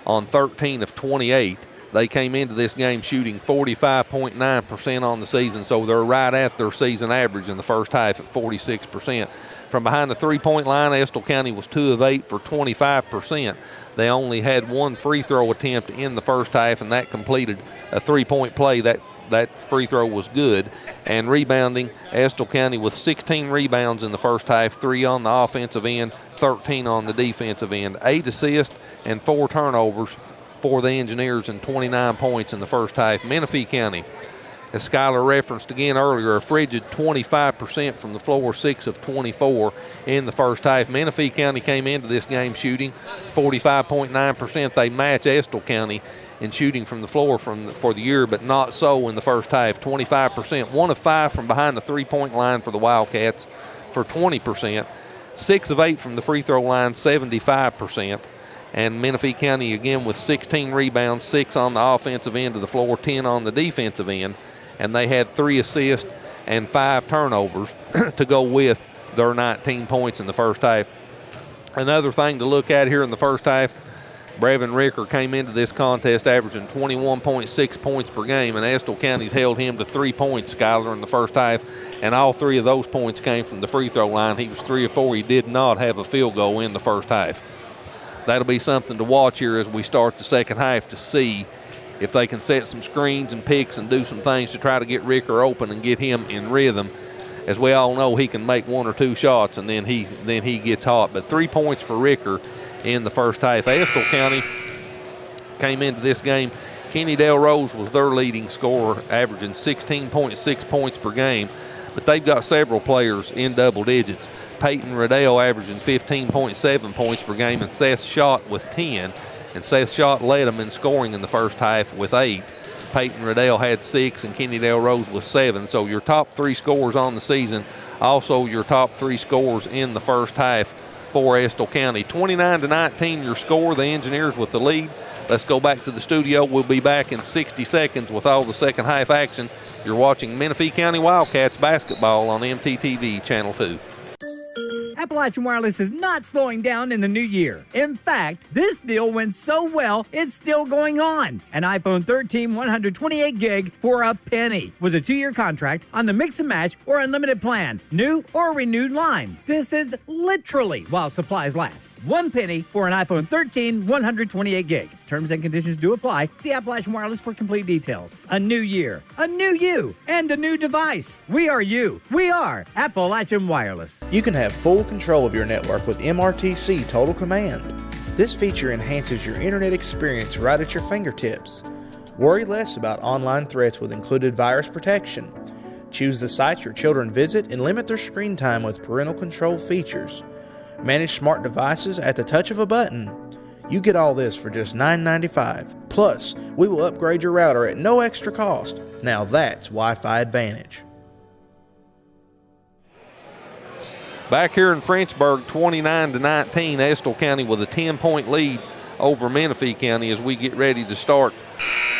on 13 of 28. They came into this game shooting 45.9% on the season, so they're right at their season average in the first half at 46%. From behind the three-point line, Estill County was 2 of 8 for 25%. They only had 1 free throw attempt in the first half, and that completed a three-point play. That free throw was good. And rebounding, Estill County with 16 rebounds in the first half, 3 on the offensive end, 13 on the defensive end. 8 assists and 4 turnovers for the Engineers, and 29 points in the first half. Menifee County, as Skylar referenced again earlier, a frigid 25% from the floor, 6 of 24 in the first half. Menifee County came into this game shooting 45.9%. They match Estill County in shooting from the floor for the year, but not so in the first half. 25%, 1 of 5 from behind the three-point line for the Wildcats for 20%. 6 of 8 from the free throw line, 75%. And Menifee County again with 16 rebounds, 6 on the offensive end of the floor, 10 on the defensive end. And they had 3 assists and 5 turnovers to go with their 19 points in the first half. Another thing to look at here in the first half, Brevin Ricker came into this contest averaging 21.6 points per game, and Estill County's held him to 3 points, Skylar, in the first half, and all 3 of those points came from the free throw line. He was 3 of 4. He did not have a field goal in the first half. That'll be something to watch here as we start the second half to see if they can set some screens and picks and do some things to try to get Ricker open and get him in rhythm. As we all know, he can make 1 or 2 shots and then he gets hot. But 3 points for Ricker in the first half. Estill County came into this game. Kenny Dale Rose was their leading scorer, averaging 16.6 points per game. But they've got several players in double digits. Peyton Riddell averaging 15.7 points per game, and Seth Schott with 10. And Seth Schott led them in scoring in the first half with 8. Peyton Riddell had 6, and Kenny Dale Rose with 7. So your top 3 scorers on the season, also your top 3 scorers in the first half for Estill County. 29-19 your score, the Engineers with the lead. Let's go back to the studio. We'll be back in 60 seconds with all the second half action. You're watching Menifee County Wildcats basketball on MTTV Channel 2. Appalachian Wireless is not slowing down in the new year. In fact, this deal went so well, it's still going on. An iPhone 13 128 gig for a penny with a 2-year contract on the Mix and Match or Unlimited plan, new or renewed line. This is literally while supplies last. 1 penny for an iPhone 13 128 gig. Terms and conditions do apply. See Appalachian Wireless for complete details. A new year, a new you, and a new device. We are you. We are Appalachian Wireless. You can have full control of your network with MRTC Total Command. This feature enhances your internet experience right at your fingertips. Worry less about online threats with included virus protection. Choose the sites your children visit and limit their screen time with parental control features. Manage smart devices at the touch of a button. You get all this for just $9.95. Plus, we will upgrade your router at no extra cost. Now that's Wi-Fi Advantage. Back here in Frenchburg, 29-19, Estill County with a 10-point lead over Menifee County as we get ready to start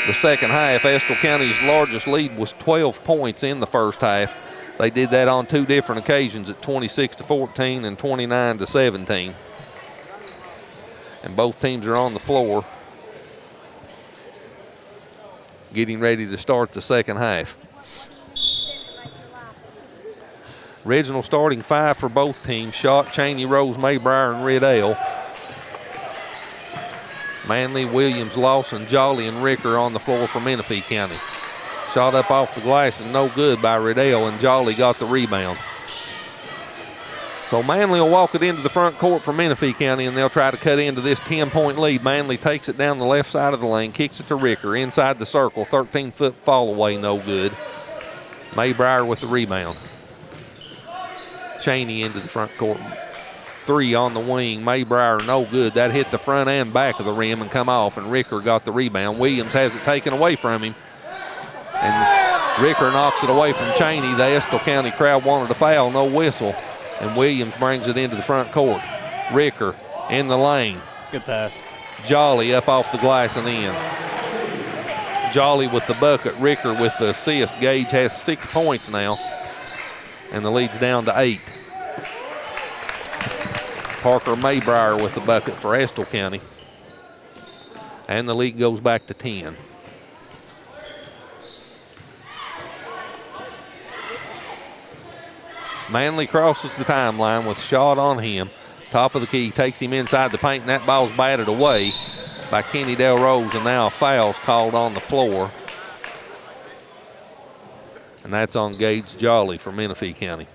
the second half. Estill County's largest lead was 12 points in the first half. They did that on two different occasions at 26-14 and 29-17. And both teams are on the floor getting ready to start the second half. Original starting five for both teams: Schott, Cheney, Rose, Maybrier, and Riddell. Manley, Williams, Lawson, Jolly, and Ricker on the floor for Menifee County. Shot up off the glass and no good by Riddell, and Jolly got the rebound. So Manley will walk it into the front court for Menifee County, and they'll try to cut into this 10-point lead. Manley takes it down the left side of the lane, kicks it to Ricker inside the circle, 13-foot fall away, no good. Maybrier with the rebound. Cheney into the front court. Three on the wing. Maybrier no good. That hit the front and back of the rim and come off, and Ricker got the rebound. Williams has it taken away from him, and Ricker knocks it away from Cheney. The Estill County crowd wanted a foul, no whistle, and Williams brings it into the front court. Ricker in the lane. Good pass. Jolly up off the glass and in. Jolly with the bucket. Ricker with the assist. Gage has 6 points now, and the lead's down to 8. Parker Maybrier with the bucket for Estill County, and the lead goes back to 10. Manley crosses the timeline with a shot on him. Top of the key, takes him inside the paint, and that ball's batted away by Kenny Del Rose, and now a foul's called on the floor. And that's on Gage Jolly for Menifee County.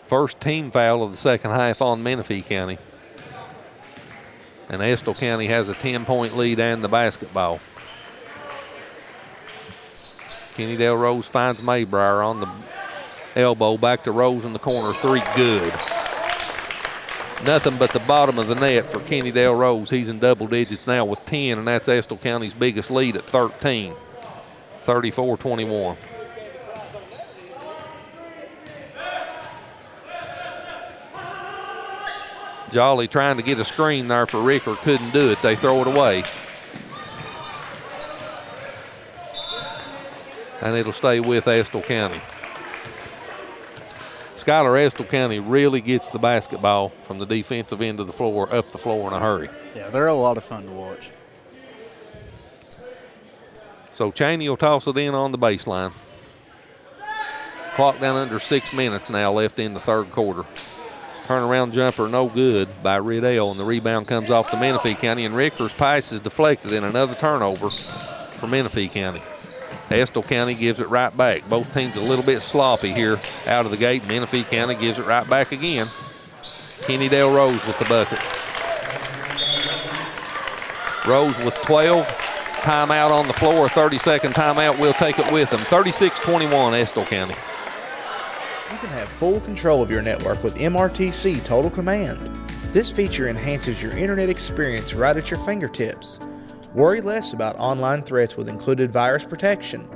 First team foul of the second half on Menifee County. And Estill County has a 10-point lead and the basketball. Kenny Del Rose finds Maybrier on the elbow. Back to Rose in the corner. Three good. Nothing but the bottom of the net for Kenny Del Rose. He's in double digits now with 10, and that's Estill County's biggest lead at 13. 34-21. Jolly trying to get a screen there for Ricker, couldn't do it. They throw it away. And it'll stay with Estill County. Schuyler Estill County really gets the basketball from the defensive end of the floor, up the floor in a hurry. Yeah, they're a lot of fun to watch. So Cheney will toss it in on the baseline. Clock down under 6 minutes now left in the third quarter. Turnaround jumper no good by Riddell, and the rebound comes off to Menifee County, and Ricker's pass is deflected in another turnover for Menifee County. Estill County gives it right back. Both teams a little bit sloppy here out of the gate. Menifee County gives it right back again. Kenny Del Rose with the bucket. Rose with 12. Timeout on the floor, 30-second timeout. We'll take it with them. 36-21 Estill County. You can have full control of your network with MRTC Total Command. This feature enhances your internet experience right at your fingertips. Worry less about online threats with included virus protection.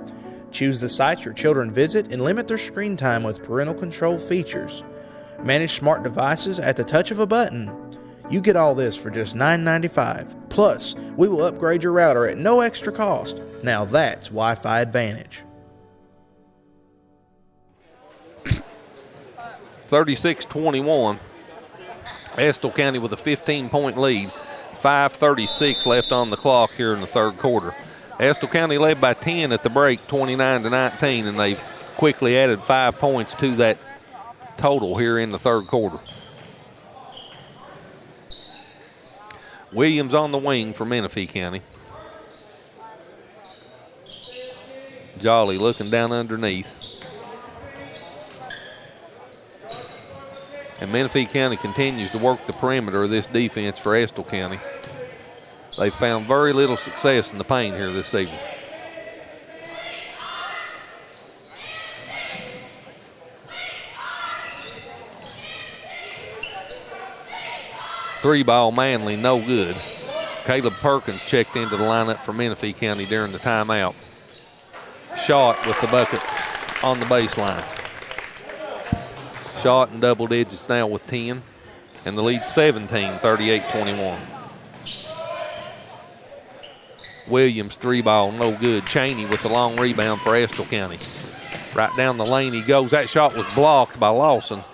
Choose the sites your children visit and limit their screen time with parental control features. Manage smart devices at the touch of a button. You get all this for just $9.95. Plus, we will upgrade your router at no extra cost. Now that's Wi-Fi Advantage. 36-21. Estill County with a 15-point lead. 5:36 left on the clock here in the third quarter. Estill County led by 10 at the break, 29-19, and they've quickly added 5 points to that total here in the third quarter. Williams on the wing for Menifee County. Jolly looking down underneath. And Menifee County continues to work the perimeter of this defense for Estill County. They've found very little success in the paint here this season. Three ball Manley, no good. Caleb Perkins checked into the lineup for Menifee County during the timeout. Shot with the bucket on the baseline. Shot in double digits now with 10. And the lead 17, 38-21. Williams, three ball, no good. Cheney with the long rebound for Estill County. Right down the lane he goes. That shot was blocked by Lawson,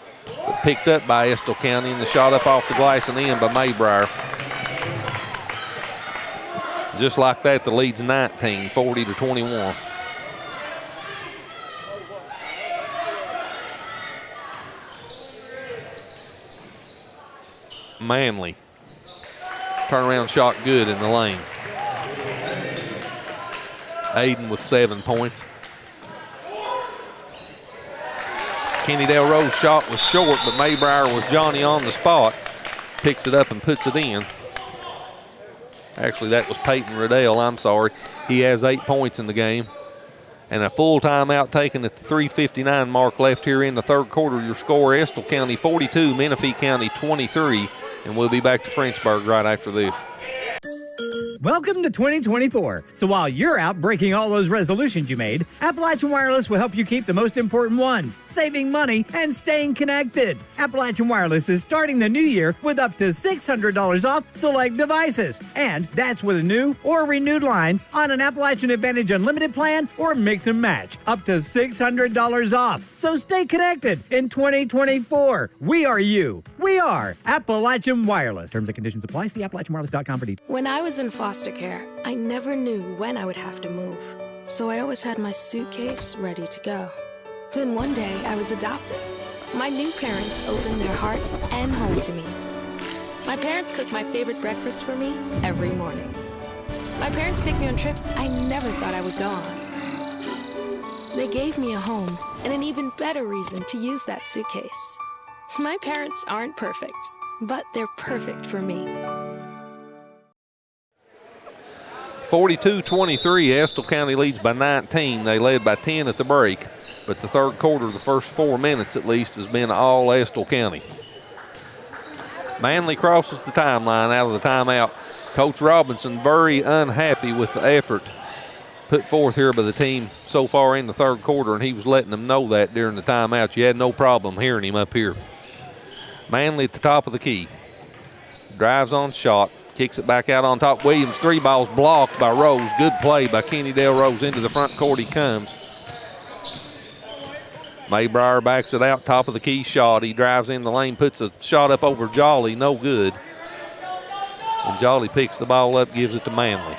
but picked up by Estill County, and the shot up off the glass and in by Maybriar. Just like that, the lead's 19, 40-21. Manley. Turnaround shot good in the lane. Aiden with 7 points. Kenny Del Rose's shot was short, but Maybriar was Johnny on the spot. Picks it up and puts it in. Actually, that was Peyton Riddell, I'm sorry. He has 8 points in the game. And a full timeout taken at the 3:59 mark left here in the third quarter. Your score, Estill County 42, Menifee County 23. And we'll be back to Frenchburg right after this. Welcome to 2024. So while you're out breaking all those resolutions you made, Appalachian Wireless will help you keep the most important ones, saving money and staying connected. Appalachian Wireless is starting the new year with up to $600 off select devices. And that's with a new or renewed line on an Appalachian Advantage Unlimited plan or mix and match. Up to $600 off. So stay connected in 2024. We are you. We are Appalachian Wireless. Terms and conditions apply. See AppalachianWireless.com for details. When I was in foster care, I never knew when I would have to move, so I always had my suitcase ready to go. Then one day, I was adopted. My new parents opened their hearts and home to me. My parents cook my favorite breakfast for me every morning. My parents take me on trips I never thought I would go on. They gave me a home and an even better reason to use that suitcase. My parents aren't perfect, but they're perfect for me. 42-23, Estill County leads by 19. They led by 10 at the break, but the third quarter, the first 4 minutes at least, has been all Estill County. Manley crosses the timeline out of the timeout. Coach Robinson very unhappy with the effort put forth here by the team so far in the third quarter, and he was letting them know that during the timeout. You had no problem hearing him up here. Manley at the top of the key. Drives on shot. Kicks it back out on top. Williams, three balls blocked by Rose. Good play by Kenny Del Rose. Into the front court he comes. Maybriar backs it out, top of the key shot. He drives in the lane, puts a shot up over Jolly, no good. And Jolly picks the ball up, gives it to Manley.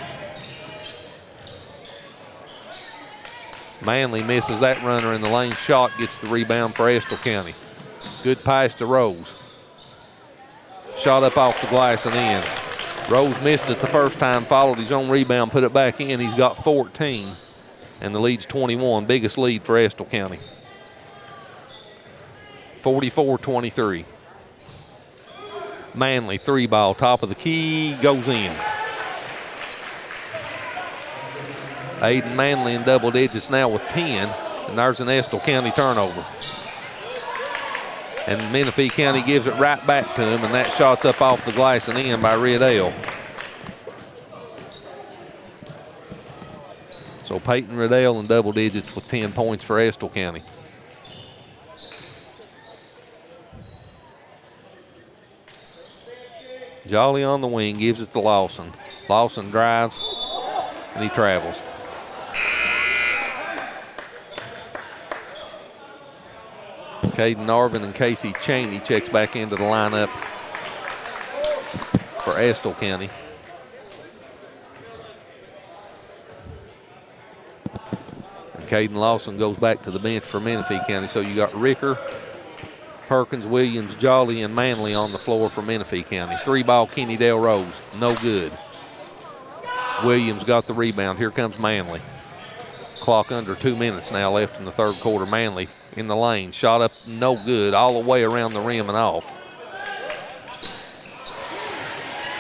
Manley misses that runner in the lane. Shot gets the rebound for Estill County. Good pass to Rose. Shot up off the glass and in. Rose missed it the first time, followed his own rebound, put it back in. He's got 14, and the lead's 21. Biggest lead for Estill County. 44-23. Manley, three ball, top of the key, goes in. Aiden Manley in double digits now with 10, and there's an Estill County turnover. And Menifee County gives it right back to him, and that shot's up off the glass and in by Riddell. So Peyton Riddell in double digits with 10 points for Estill County. Jolly on the wing, gives it to Lawson. Lawson drives, and he travels. Caden Narvin and Casey Cheney checks back into the lineup for Estill County. And Caden Lawson goes back to the bench for Menifee County. So you got Ricker, Perkins, Williams, Jolly, and Manley on the floor for Menifee County. Three ball Kenny Del Rose, no good. Williams got the rebound. Here comes Manley. Clock under 2 minutes now left in the third quarter. Manley in the lane, shot up, no good, all the way around the rim and off.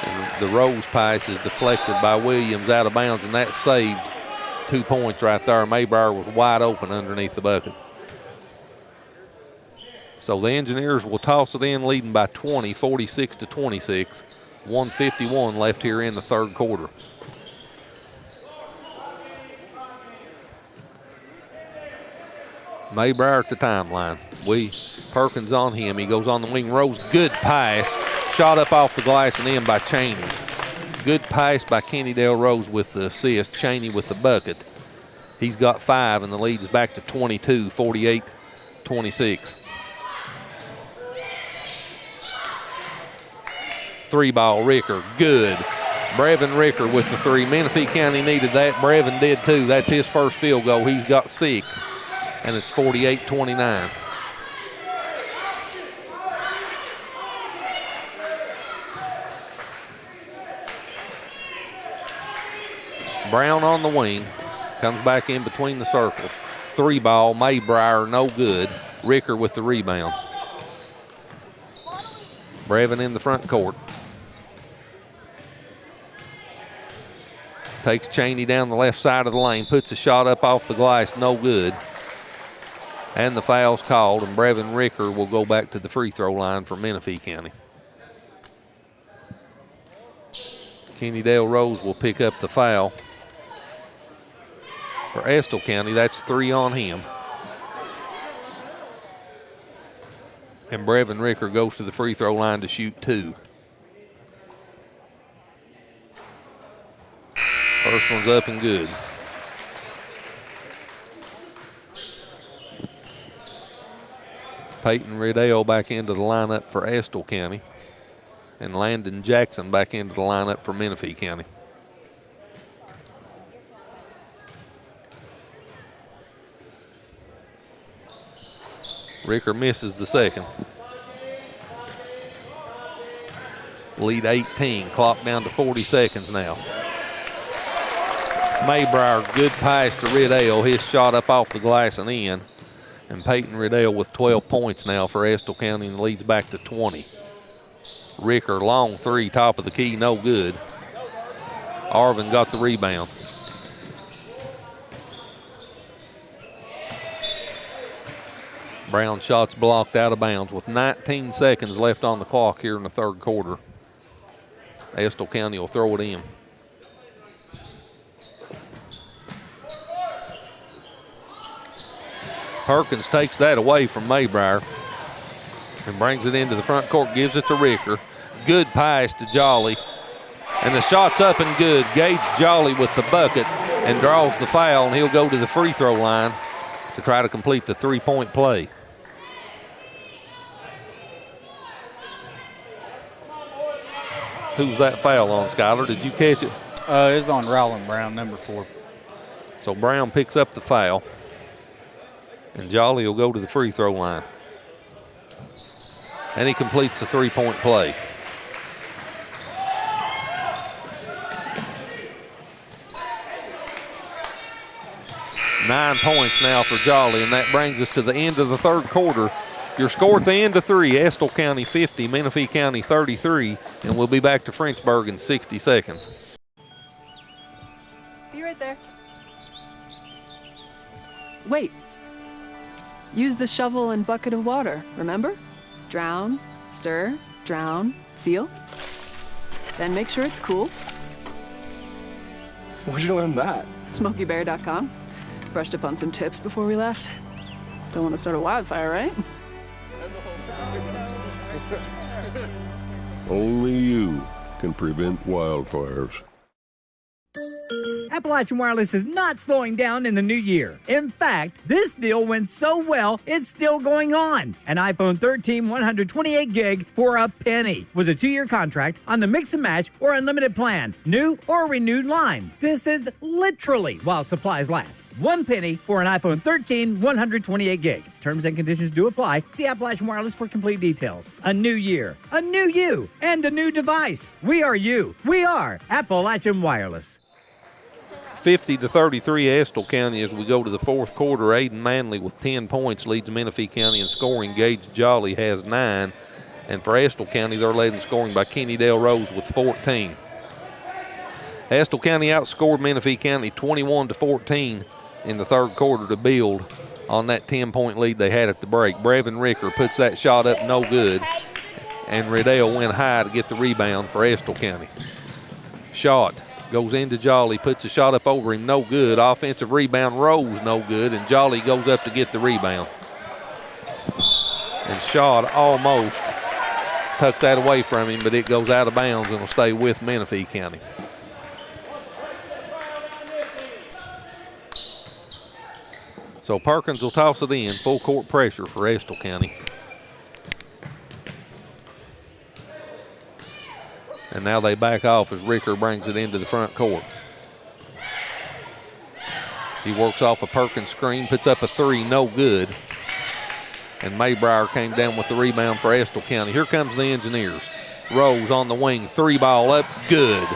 And the Rose pass is deflected by Williams out of bounds, and that saved 2 points right there. Maybriar was wide open underneath the bucket. So the Engineers will toss it in, leading by 20, 46-26. 1:51 left here in the third quarter. Maybrier at the timeline. Perkins on him. He goes on the wing. Rose, good pass. Shot up off the glass and in by Cheney. Good pass by Kennydale Rose with the assist. Cheney with the bucket. He's got 5, and the lead is back to 22, 48-26. 3-ball, Ricker, good. Brevin Ricker with the 3. Menifee County needed that. Brevin did too. That's his first field goal. He's got 6, and it's 48-29. Brown on the wing, comes back in between the circles. 3-ball, Maybrier, no good. Ricker with the rebound. Brevin in the front court. Takes Cheney down the left side of the lane, puts a shot up off the glass, no good. And the foul's called, and Brevin Ricker will go back to the free throw line for Menifee County. Kennydale Rose will pick up the foul. For Estill County, that's 3 on him. And Brevin Ricker goes to the free throw line to shoot 2. First one's up and good. Peyton Riddell back into the lineup for Estill County. And Landon Jackson back into the lineup for Menifee County. Ricker misses the second. Lead 18, clock down to 40 seconds now. Maybrier, good pass to Riddell. His shot up off the glass and in. And Peyton Riddell with 12 points now for Estill County and leads back to 20. Ricker, long 3, top of the key, no good. Arvin got the rebound. Brown shot's blocked out of bounds with 19 seconds left on the clock here in the third quarter. Estill County will throw it in. Perkins takes that away from Maybrier and brings it into the front court, gives it to Ricker. Good pass to Jolly. And the shot's up and good. Gage Jolly with the bucket and draws the foul, and he'll go to the free throw line to try to complete the 3-point play. Who's that foul on, Skyler? Did you catch it? It's on Rowland Brown, number 4. So Brown picks up the foul, and Jolly will go to the free throw line. And he completes the 3-point play. Nine points now for Jolly, and that brings us to the end of the third quarter. Your score at the end of 3, Estill County 50, Menifee County 33, and we'll be back to Frenchburg in 60 seconds. Be right there. Wait. Use the shovel and bucket of water, remember? Drown, stir, drown, feel. Then make sure it's cool. Where'd you learn that? SmokeyBear.com. Brushed up on some tips before we left. Don't want to start a wildfire, right? Only you can prevent wildfires. Appalachian Wireless is not slowing down in the new year. In fact, this deal went so well, it's still going on. An iPhone 13 128 gig for a penny with a 2-year contract on the mix and match or unlimited plan, new or renewed line. This is literally while supplies last. 1 penny for an iPhone 13 128 gig. Terms and conditions do apply. See Appalachian Wireless for complete details. A new year, a new you, and a new device. We are you. We are Appalachian Wireless. 50-33 Estill County as we go to the fourth quarter. Aiden Manley with 10 points leads Menifee County in scoring. Gage Jolly has 9. And for Estill County, they're led in scoring by Kennydale Rose with 14. Estill County outscored Menifee County 21-14 in the third quarter to build on that 10-point lead they had at the break. Brevin Ricker puts that shot up no good, and Riddell went high to get the rebound for Estill County. Shot goes into Jolly, puts a shot up over him, no good. Offensive rebound, Rose, no good, and Jolly goes up to get the rebound. And Shot almost tucked that away from him, but it goes out of bounds and will stay with Menifee County. So Perkins will toss it in, full court pressure for Estill County. And now they back off as Ricker brings it into the front court. He works off a Perkins screen, puts up a three, no good. And Maybrier came down with the rebound for Estill County. Here comes the Engineers. Rose on the wing, three ball up, good.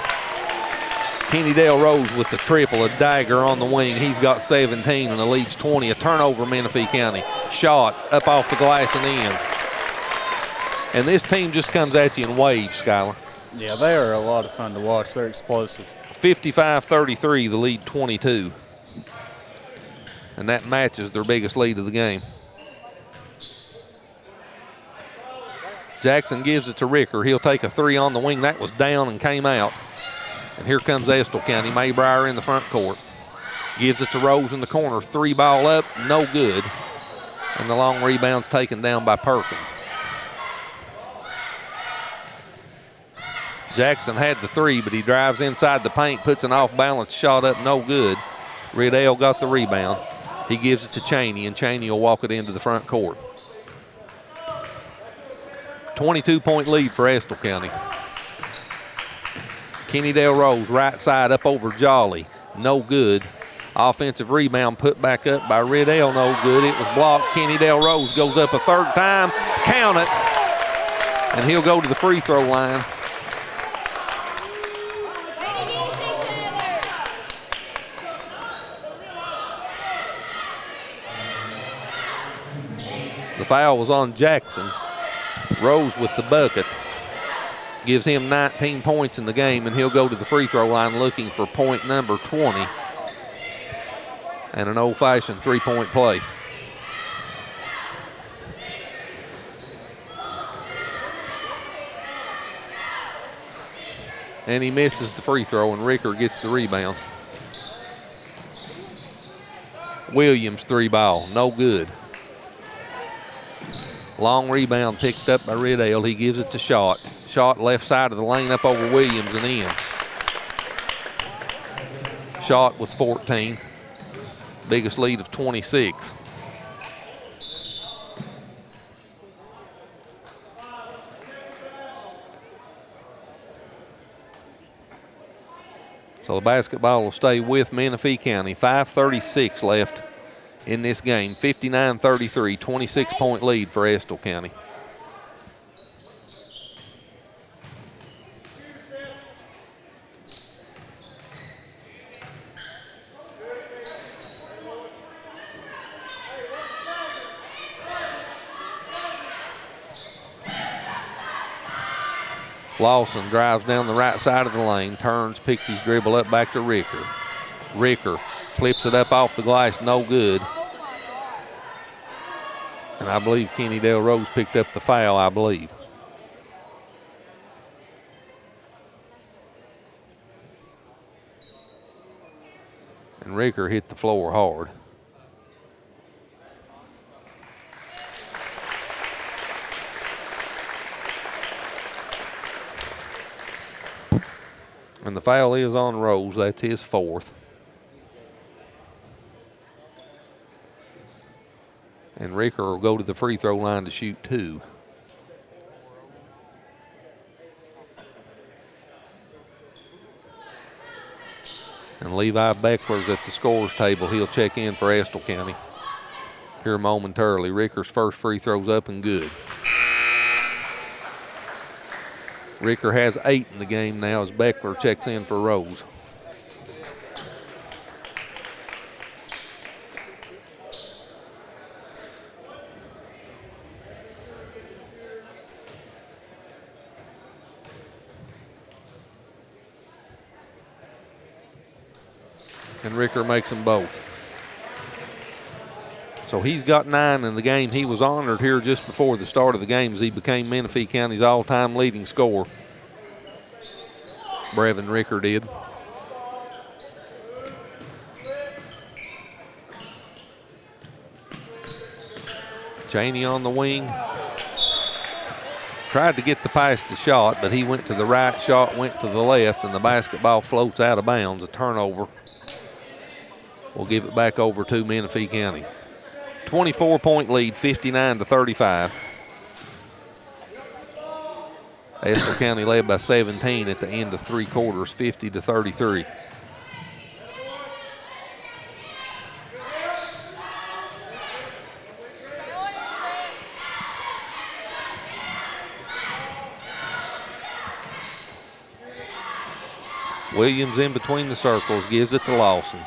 Kenny Dale Rose with the triple, a dagger on the wing. He's got 17 and the lead's 20. A turnover, Menifee County. Shot up off the glass and in. And this team just comes at you in waves, Skylar. Yeah, they are a lot of fun to watch. They're explosive. 55-33, the lead 22. And that matches their biggest lead of the game. Jackson gives it to Ricker. He'll take a three on the wing. That was down and came out. And here comes Estill County. Maybrier in the front court. Gives it to Rose in the corner. Three ball up, no good. And the long rebound's taken down by Perkins. Jackson had the three, but he drives inside the paint, puts an off-balance shot up, no good. Riddell got the rebound. He gives it to Cheney, and Cheney will walk it into the front court. 22-point lead for Estill County. Kenny Dale Rose, right side up over Jolly, no good. Offensive rebound put back up by Riddell, no good. It was blocked. Kenny Dale Rose goes up a third time, count it, and he'll go to the free throw line. The foul was on Jackson. Rose with the bucket. Gives him 19 points in the game, and he'll go to the free throw line looking for point number 20. And an old-fashioned three-point play. And he misses the free throw, and Ricker gets the rebound. Williams, three ball, no good. Long rebound picked up by Riddell. He gives it to Shot. Shot left side of the lane up over Williams and in. Shot with 14. Biggest lead of 26. So the basketball will stay with Menifee County. 5:36 left in this game. 59-33, 26-point lead for Estill County. Lawson drives down the right side of the lane, turns, picks his dribble up back to Ricker. Ricker flips it up off the glass, no good. And I believe Kenny Dale Rose picked up the foul, I believe. And Ricker hit the floor hard. And the foul is on Rose. That's his fourth. And Ricker will go to the free throw line to shoot two. And Levi Beckler's at the scorer's table. He'll check in for Estill County here momentarily. Ricker's first free throw's up and good. Ricker has 8 in the game now as Beckler checks in for Rose. And Ricker makes them both. So he's got 9 in the game. He was honored here just before the start of the game as he became Menifee County's all-time leading scorer. Brevin Ricker did. Cheney on the wing. Tried to get the pass to Shot, but he went to the right. Shot went to the left, and the basketball floats out of bounds. A turnover. We'll give it back over to Menifee County. 24-point lead, 59-35. Estill County led by 17 at the end of 3 quarters, 50-33. Williams in between the circles, gives it to Lawson.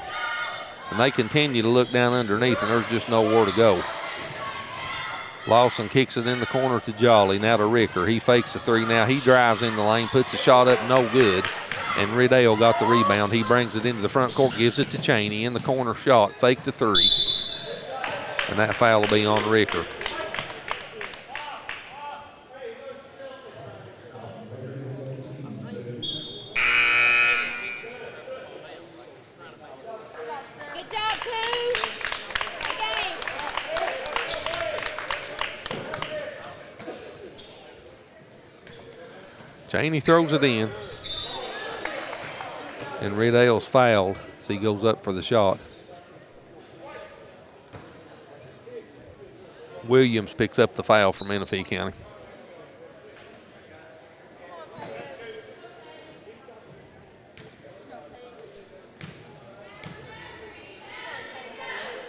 And they continue to look down underneath, and there's just nowhere to go. Lawson kicks it in the corner to Jolly, now to Ricker. He fakes a 3 now. He drives in the lane, puts a shot up, no good. And Riddell got the rebound. He brings it into the front court, gives it to Cheney. In the corner shot, faked a 3. And that foul will be on Ricker. Cheney throws it in. And Riddell's fouled as he goes up for the shot. Williams picks up the foul for Menifee County.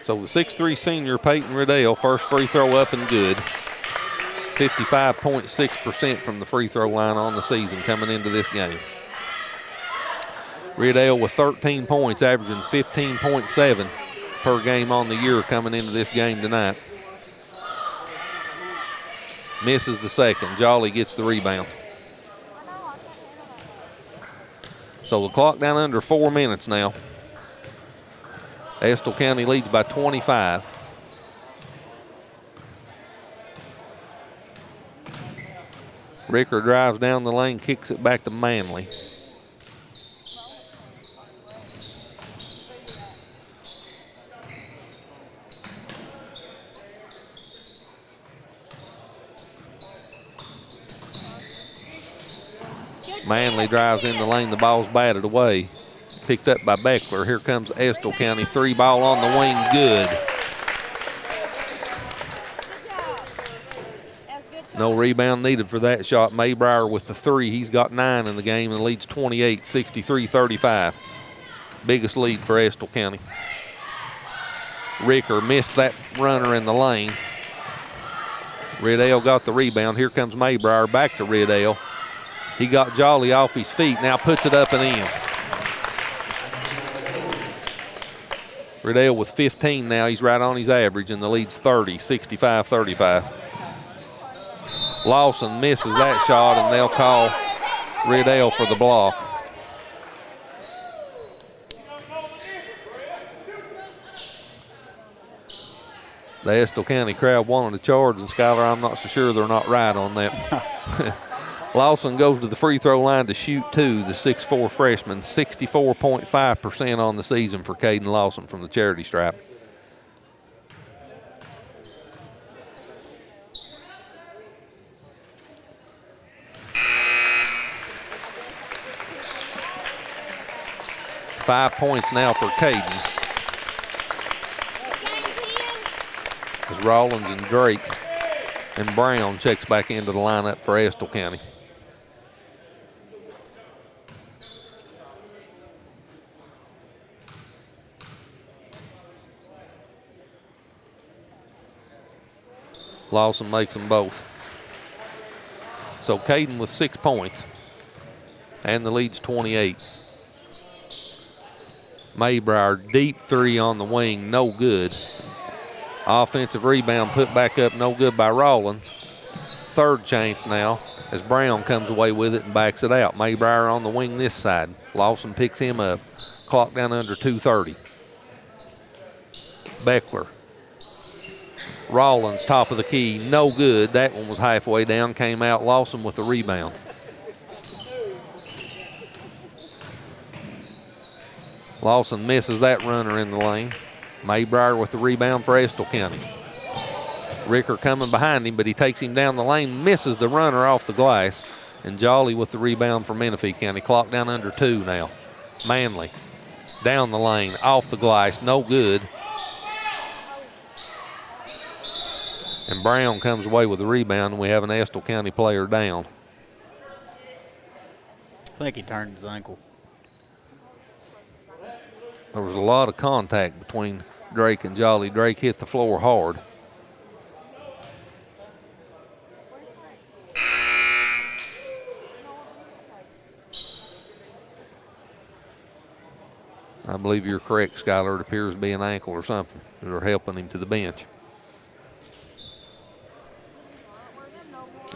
So the 6'3 senior Peyton Riddell, first free throw up and good. 55.6% from the free throw line on the season coming into this game. Riddell with 13 points, averaging 15.7 per game on the year coming into this game tonight. Misses the second. Jolly gets the rebound. So the clock down under 4 minutes now. Estill County leads by 25. Ricker drives down the lane, kicks it back to Manley. Manley drives in the lane, the ball's batted away. Picked up by Beckler. Here comes Estill County, 3 ball on the wing, good. No rebound needed for that shot. Maybrier with the 3. He's got 9 in the game and leads 28, 63-35. Biggest lead for Estill County. Ricker missed that runner in the lane. Riddell got the rebound. Here comes Maybrier back to Riddell. He got Jolly off his feet, now puts it up and in. Riddell with 15 now. He's right on his average, and the lead's 30, 65-35. Lawson misses that shot, and they'll call Riddell for the block. The Estill County crowd wanted a charge, and Skylar, I'm not so sure they're not right on that. Lawson goes to the free throw line to shoot 2, the 6'4 freshman, 64.5% on the season for Caden Lawson from the charity stripe. Five points now for Caden. As Rollins and Drake and Brown checks back into the lineup for Estill County. Lawson makes them both. So Caden with 6 points, and the lead's 28. Maybrier, deep 3 on the wing, no good. Offensive rebound put back up, no good by Rollins. Third chance now as Brown comes away with it and backs it out. Maybrier on the wing this side. Lawson picks him up. Clock down under 2:30. Beckler Rollins, top of the key, no good. That one was halfway down, came out. Lawson with the rebound. Lawson misses that runner in the lane. Maybrier with the rebound for Estill County. Ricker coming behind him, but he takes him down the lane, misses the runner off the glass. And Jolly with the rebound for Menifee County. Clock down under 2 now. Manley down the lane, off the glass, no good. And Brown comes away with the rebound, and we have an Estill County player down. I think he turned his ankle. There was a lot of contact between Drake and Jolly. Drake hit the floor hard. I believe you're correct, Skylar. It appears to be an ankle or something. They're helping him to the bench.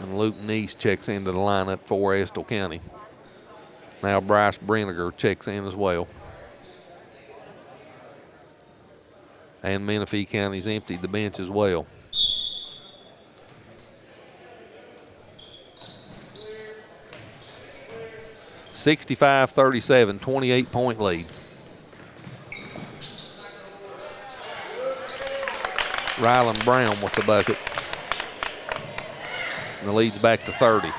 And Luke Neese checks into the lineup for Estill County. Now Bryce Brenniger checks in as well. And Menifee County's emptied the bench as well. (65-37), 28-point lead. Rylan Brown with the bucket. And the lead's back to 30.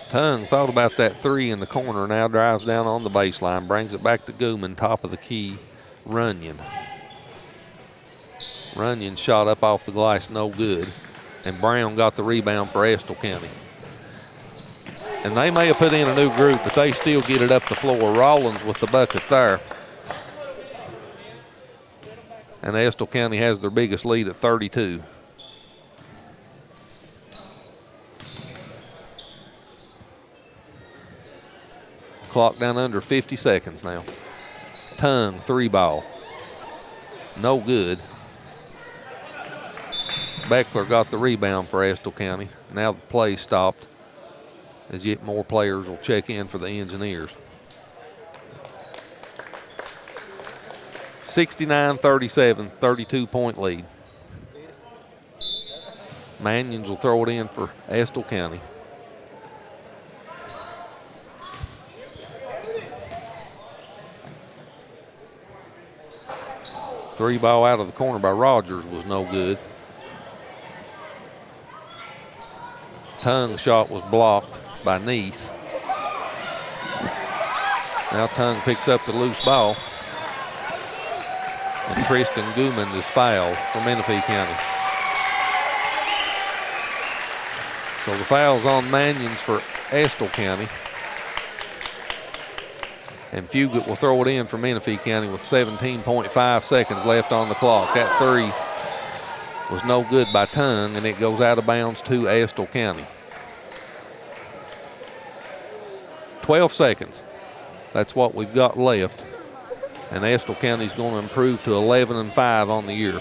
Tongue thought about that 3 in the corner, now drives down on the baseline, brings it back to Gooman, top of the key, Runyon. Runyon shot up off the glass, no good. And Brown got the rebound for Estill County. And they may have put in a new group, but they still get it up the floor. Rollins with the bucket there. And Estill County has their biggest lead at 32. Clock down under 50 seconds now. Tongue, 3-ball. No good. Beckler got the rebound for Estill County. Now the play stopped as yet more players will check in for the Engineers. 69-37, 32-point lead. Manions will throw it in for Estill County. Three ball out of the corner by Rogers was no good. Tongue shot was blocked by Neese. Now Tongue picks up the loose ball. And Tristan Gooman is fouled for Menifee County. So the foul's on Manions for Estill County. And Fugit will throw it in for Menifee County with 17.5 seconds left on the clock. That 3 was no good by Tongue, and it goes out of bounds to Estill County. 12 seconds. That's what we've got left. And Estill County's going to improve to 11-5 on the year.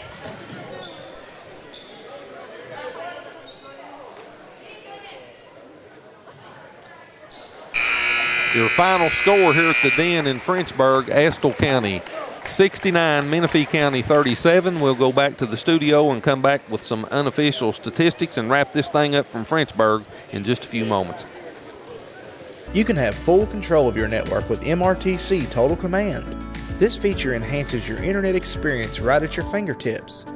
Your final score here at the Den in Frenchburg, Estill County 69, Menifee County 37. We'll go back to the studio and come back with some unofficial statistics and wrap this thing up from Frenchburg in just a few moments. You can have full control of your network with MRTC Total Command. This feature enhances your internet experience right at your fingertips.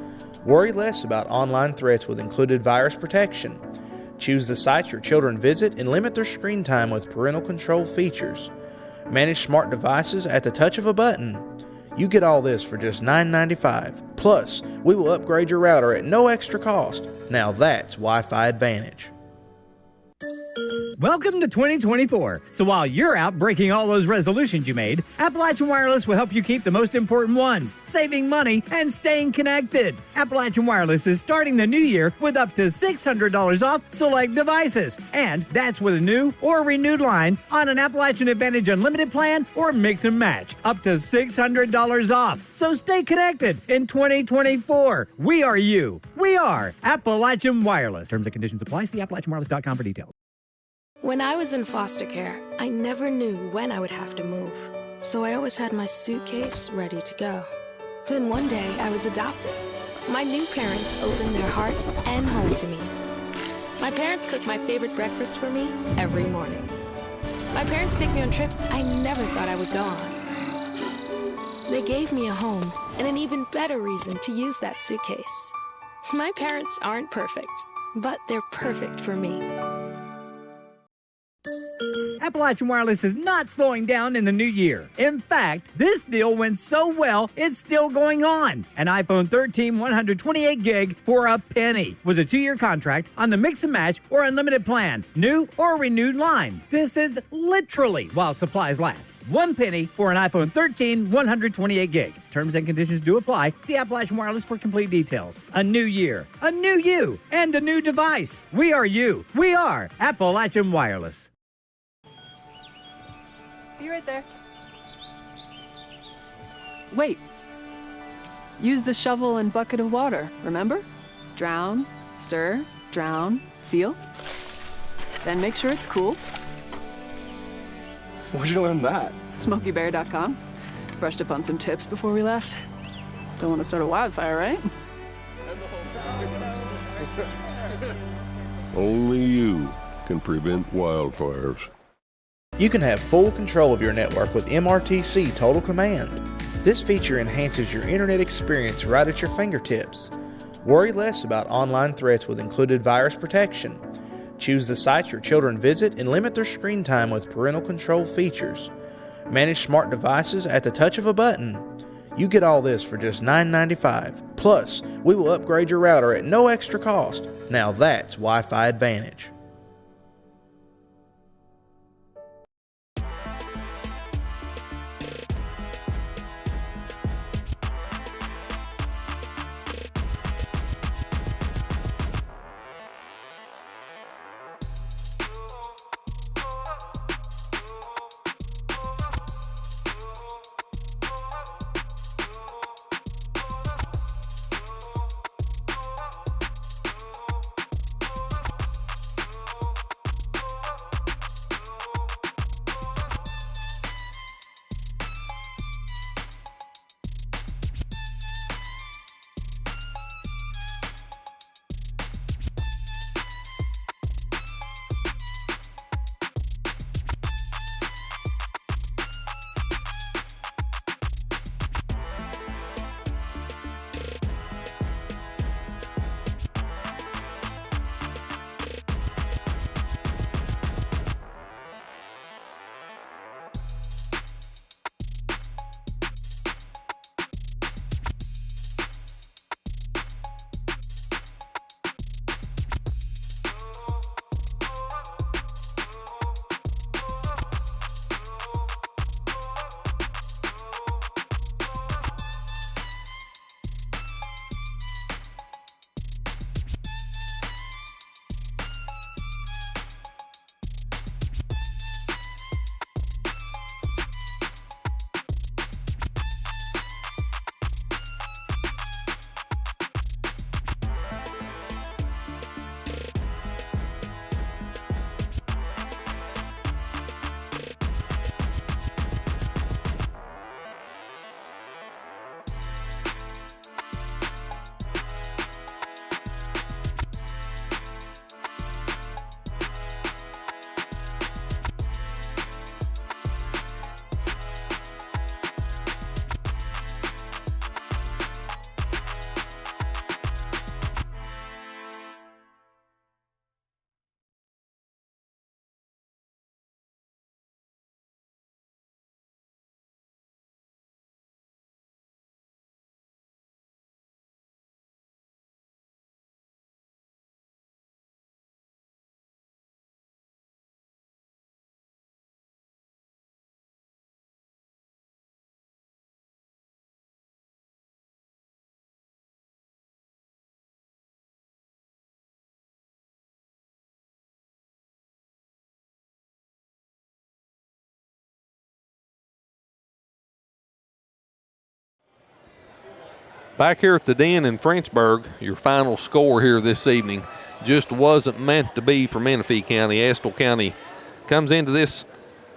Worry less about online threats with included virus protection. Choose the sites your children visit and limit their screen time with parental control features. Manage smart devices at the touch of a button. You get all this for just $9.95. Plus, we will upgrade your router at no extra cost. Now that's Wi-Fi Advantage. Welcome to 2024. So while you're out breaking all those resolutions you made, Appalachian Wireless will help you keep the most important ones, saving money and staying connected. Appalachian Wireless is starting the new year with up to $600 off select devices. And that's with a new or renewed line on an Appalachian Advantage Unlimited plan or mix and match. Up to $600 off. So stay connected in 2024. We are you. We are Appalachian Wireless. Terms and conditions apply. See AppalachianWireless.com for details. When I was in foster care, I never knew when I would have to move. So I always had my suitcase ready to go. Then one day I was adopted. My new parents opened their hearts and home to me. My parents cook my favorite breakfast for me every morning. My parents take me on trips I never thought I would go on. They gave me a home and an even better reason to use that suitcase. My parents aren't perfect, but they're perfect for me. Appalachian Wireless is not slowing down in the new year. In fact, this deal went so well, it's still going on. An iPhone 13 128 gig for a penny with a 2-year contract on the mix and match or unlimited plan, new or renewed line. This is literally while supplies last. 1 penny for an iPhone 13 128 gig. Terms and conditions do apply. See Appalachian Wireless for complete details. A new year, a new you, and a new device. We are you. We are Appalachian Wireless. Be right there. Wait. Use the shovel and bucket of water, remember? Drown, stir, drown, feel. Then make sure it's cool. Where'd you learn that? SmokeyBear.com. Brushed up on some tips before we left. Don't want to start a wildfire, right? Only you can prevent wildfires. You can have full control of your network with MRTC Total Command. This feature enhances your internet experience right at your fingertips. Worry less about online threats with included virus protection. Choose the sites your children visit and limit their screen time with parental control features. Manage smart devices at the touch of a button. You get all this for just $9.95. Plus, we will upgrade your router at no extra cost. Now that's Wi-Fi Advantage. Back here at the Den in Frenchburg, your final score here this evening just wasn't meant to be for Menifee County. Estill County comes into this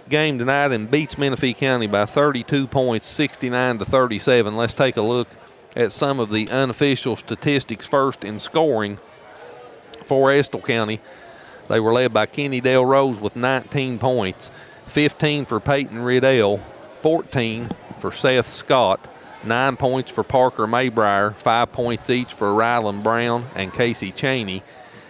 game tonight and beats Menifee County by 32 points, 69-37. Let's take a look at some of the unofficial statistics first in scoring for Estill County. They were led by Kenny Dale Rose with 19 points, 15 for Peyton Riddell, 14 for Seth Scott, 9 points for Parker Maybrier, 5 points each for Rylan Brown and Casey Cheney,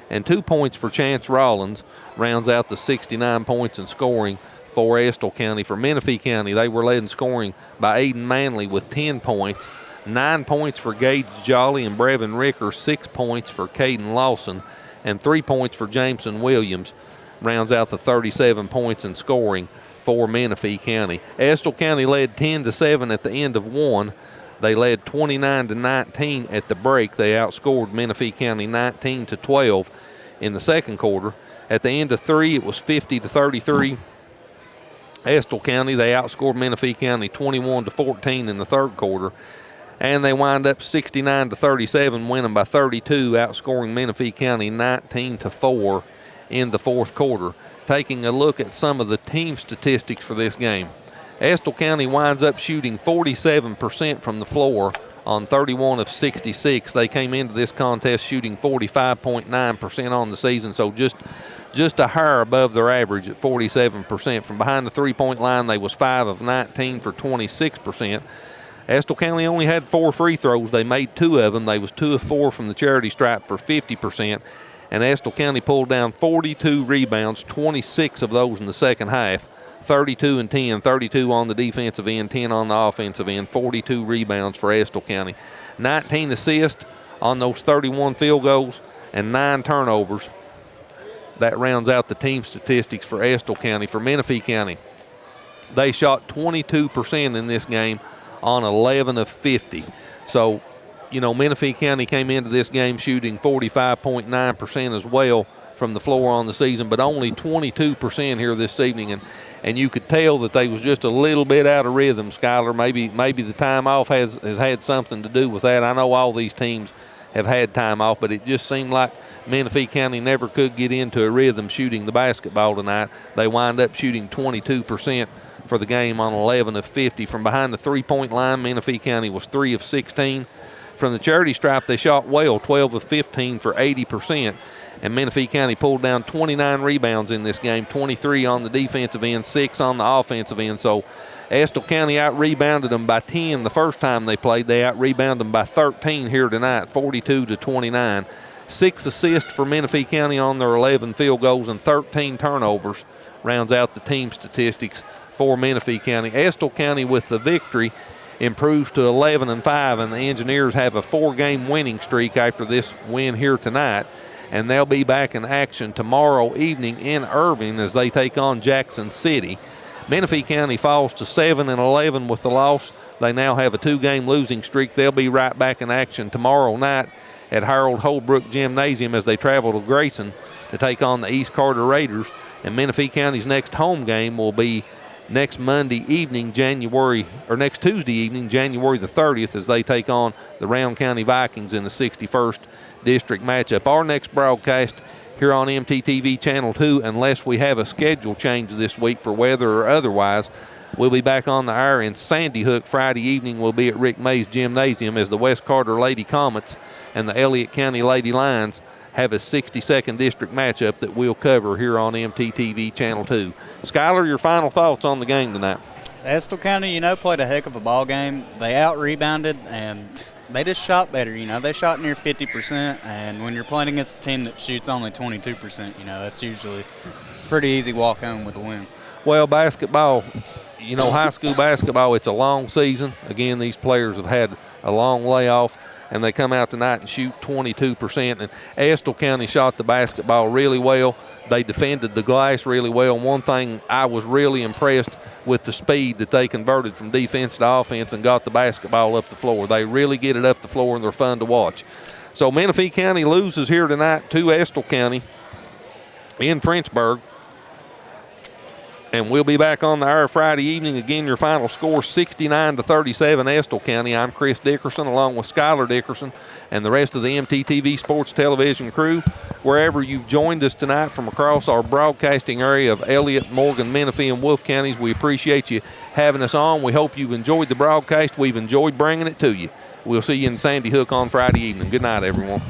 and 2 points for Chance Rollins rounds out the 69 points in scoring for Estill County. For Menifee County, they were led in scoring by Aiden Manley with 10 points, 9 points for Gage Jolly and Brevin Ricker, 6 points for Caden Lawson, and 3 points for Jameson Williams rounds out the 37 points in scoring for Menifee County. Estill County led 10-7 at the end of one. They led 29-19 at the break. They outscored Menifee County 19-12 in the second quarter. At the end of three, it was 50-33. Estill County, they outscored Menifee County 21-14 in the third quarter. And they wind up 69-37, winning by 32, outscoring Menifee County 19-4 in the fourth quarter. Taking a look at some of the team statistics for this game. Estill County winds up shooting 47% from the floor on 31 of 66. They came into this contest shooting 45.9% on the season, so just a hair above their average at 47%. From behind the three-point line, they was 5 of 19 for 26%. Estill County only had 4 free throws. They made 2 of them. They was 2 of 4 from the charity stripe for 50%. And Estill County pulled down 42 rebounds, 26 of those in the second half, 32 and 10, 32 on the defensive end, 10 on the offensive end, 42 rebounds for Estill County. 19 assists on those 31 field goals and 9 turnovers. That rounds out the team statistics for Estill County. For Menifee County, they shot 22% in this game on 11 of 50. So, Menifee County came into this game shooting 45.9% as well from the floor on the season, but only 22% here this evening. And you could tell that they was just a little bit out of rhythm, Skylar. Maybe the time off has had something to do with that. I know all these teams have had time off, but it just seemed like Menifee County never could get into a rhythm shooting the basketball tonight. They wind up shooting 22% for the game on 11 of 50. From behind the three-point line, Menifee County was 3 of 16. From the charity stripe, they shot well, 12 of 15 for 80%. And Menifee County pulled down 29 rebounds in this game, 23 on the defensive end, 6 on the offensive end. So Estill County out-rebounded them by 10 the first time they played. They out-rebounded them by 13 here tonight, 42-29. 6 assists for Menifee County on their 11 field goals and 13 turnovers rounds out the team statistics for Menifee County. Estill County with the victory improves to 11-5, and the Engineers have a 4-game winning streak after this win here tonight, and they'll be back in action tomorrow evening in Irving as they take on Jackson City. Menifee County falls to 7-11 with the loss. They now have a 2-game losing streak. They'll be right back in action tomorrow night at Harold Holbrook Gymnasium as they travel to Grayson to take on the East Carter Raiders. And Menifee County's next home game will be next Tuesday evening, January the 30th, as they take on the Round County Vikings in the 61st District matchup. Our next broadcast here on MTTV Channel 2, unless we have a schedule change this week for weather or otherwise, we'll be back on the air in Sandy Hook Friday evening. We'll be at Rick Mays Gymnasium as the West Carter Lady Comets and the Elliott County Lady Lions have a 62nd District matchup that we'll cover here on MTTV Channel 2. Skylar, your final thoughts on the game tonight? Estill County, played a heck of a ball game. They out-rebounded, and they just shot better. They shot near 50%, and when you're playing against a team that shoots only 22%, that's usually pretty easy walk home with a win. Well, basketball, high school basketball, it's a long season. Again, these players have had a long layoff, and they come out tonight and shoot 22%. And Estill County shot the basketball really well. They defended the glass really well. And one thing I was really impressed with the speed that they converted from defense to offense and got the basketball up the floor. They really get it up the floor, and they're fun to watch. So Menifee County loses here tonight to Estill County in Frenchburg. And we'll be back on the air Friday evening. Again, your final score 69-37 Estill County. I'm Chris Dickerson along with Skylar Dickerson and the rest of the MTTV Sports Television crew. Wherever you've joined us tonight from across our broadcasting area of Elliott, Morgan, Menifee, and Wolfe counties, we appreciate you having us on. We hope you've enjoyed the broadcast. We've enjoyed bringing it to you. We'll see you in Sandy Hook on Friday evening. Good night, everyone.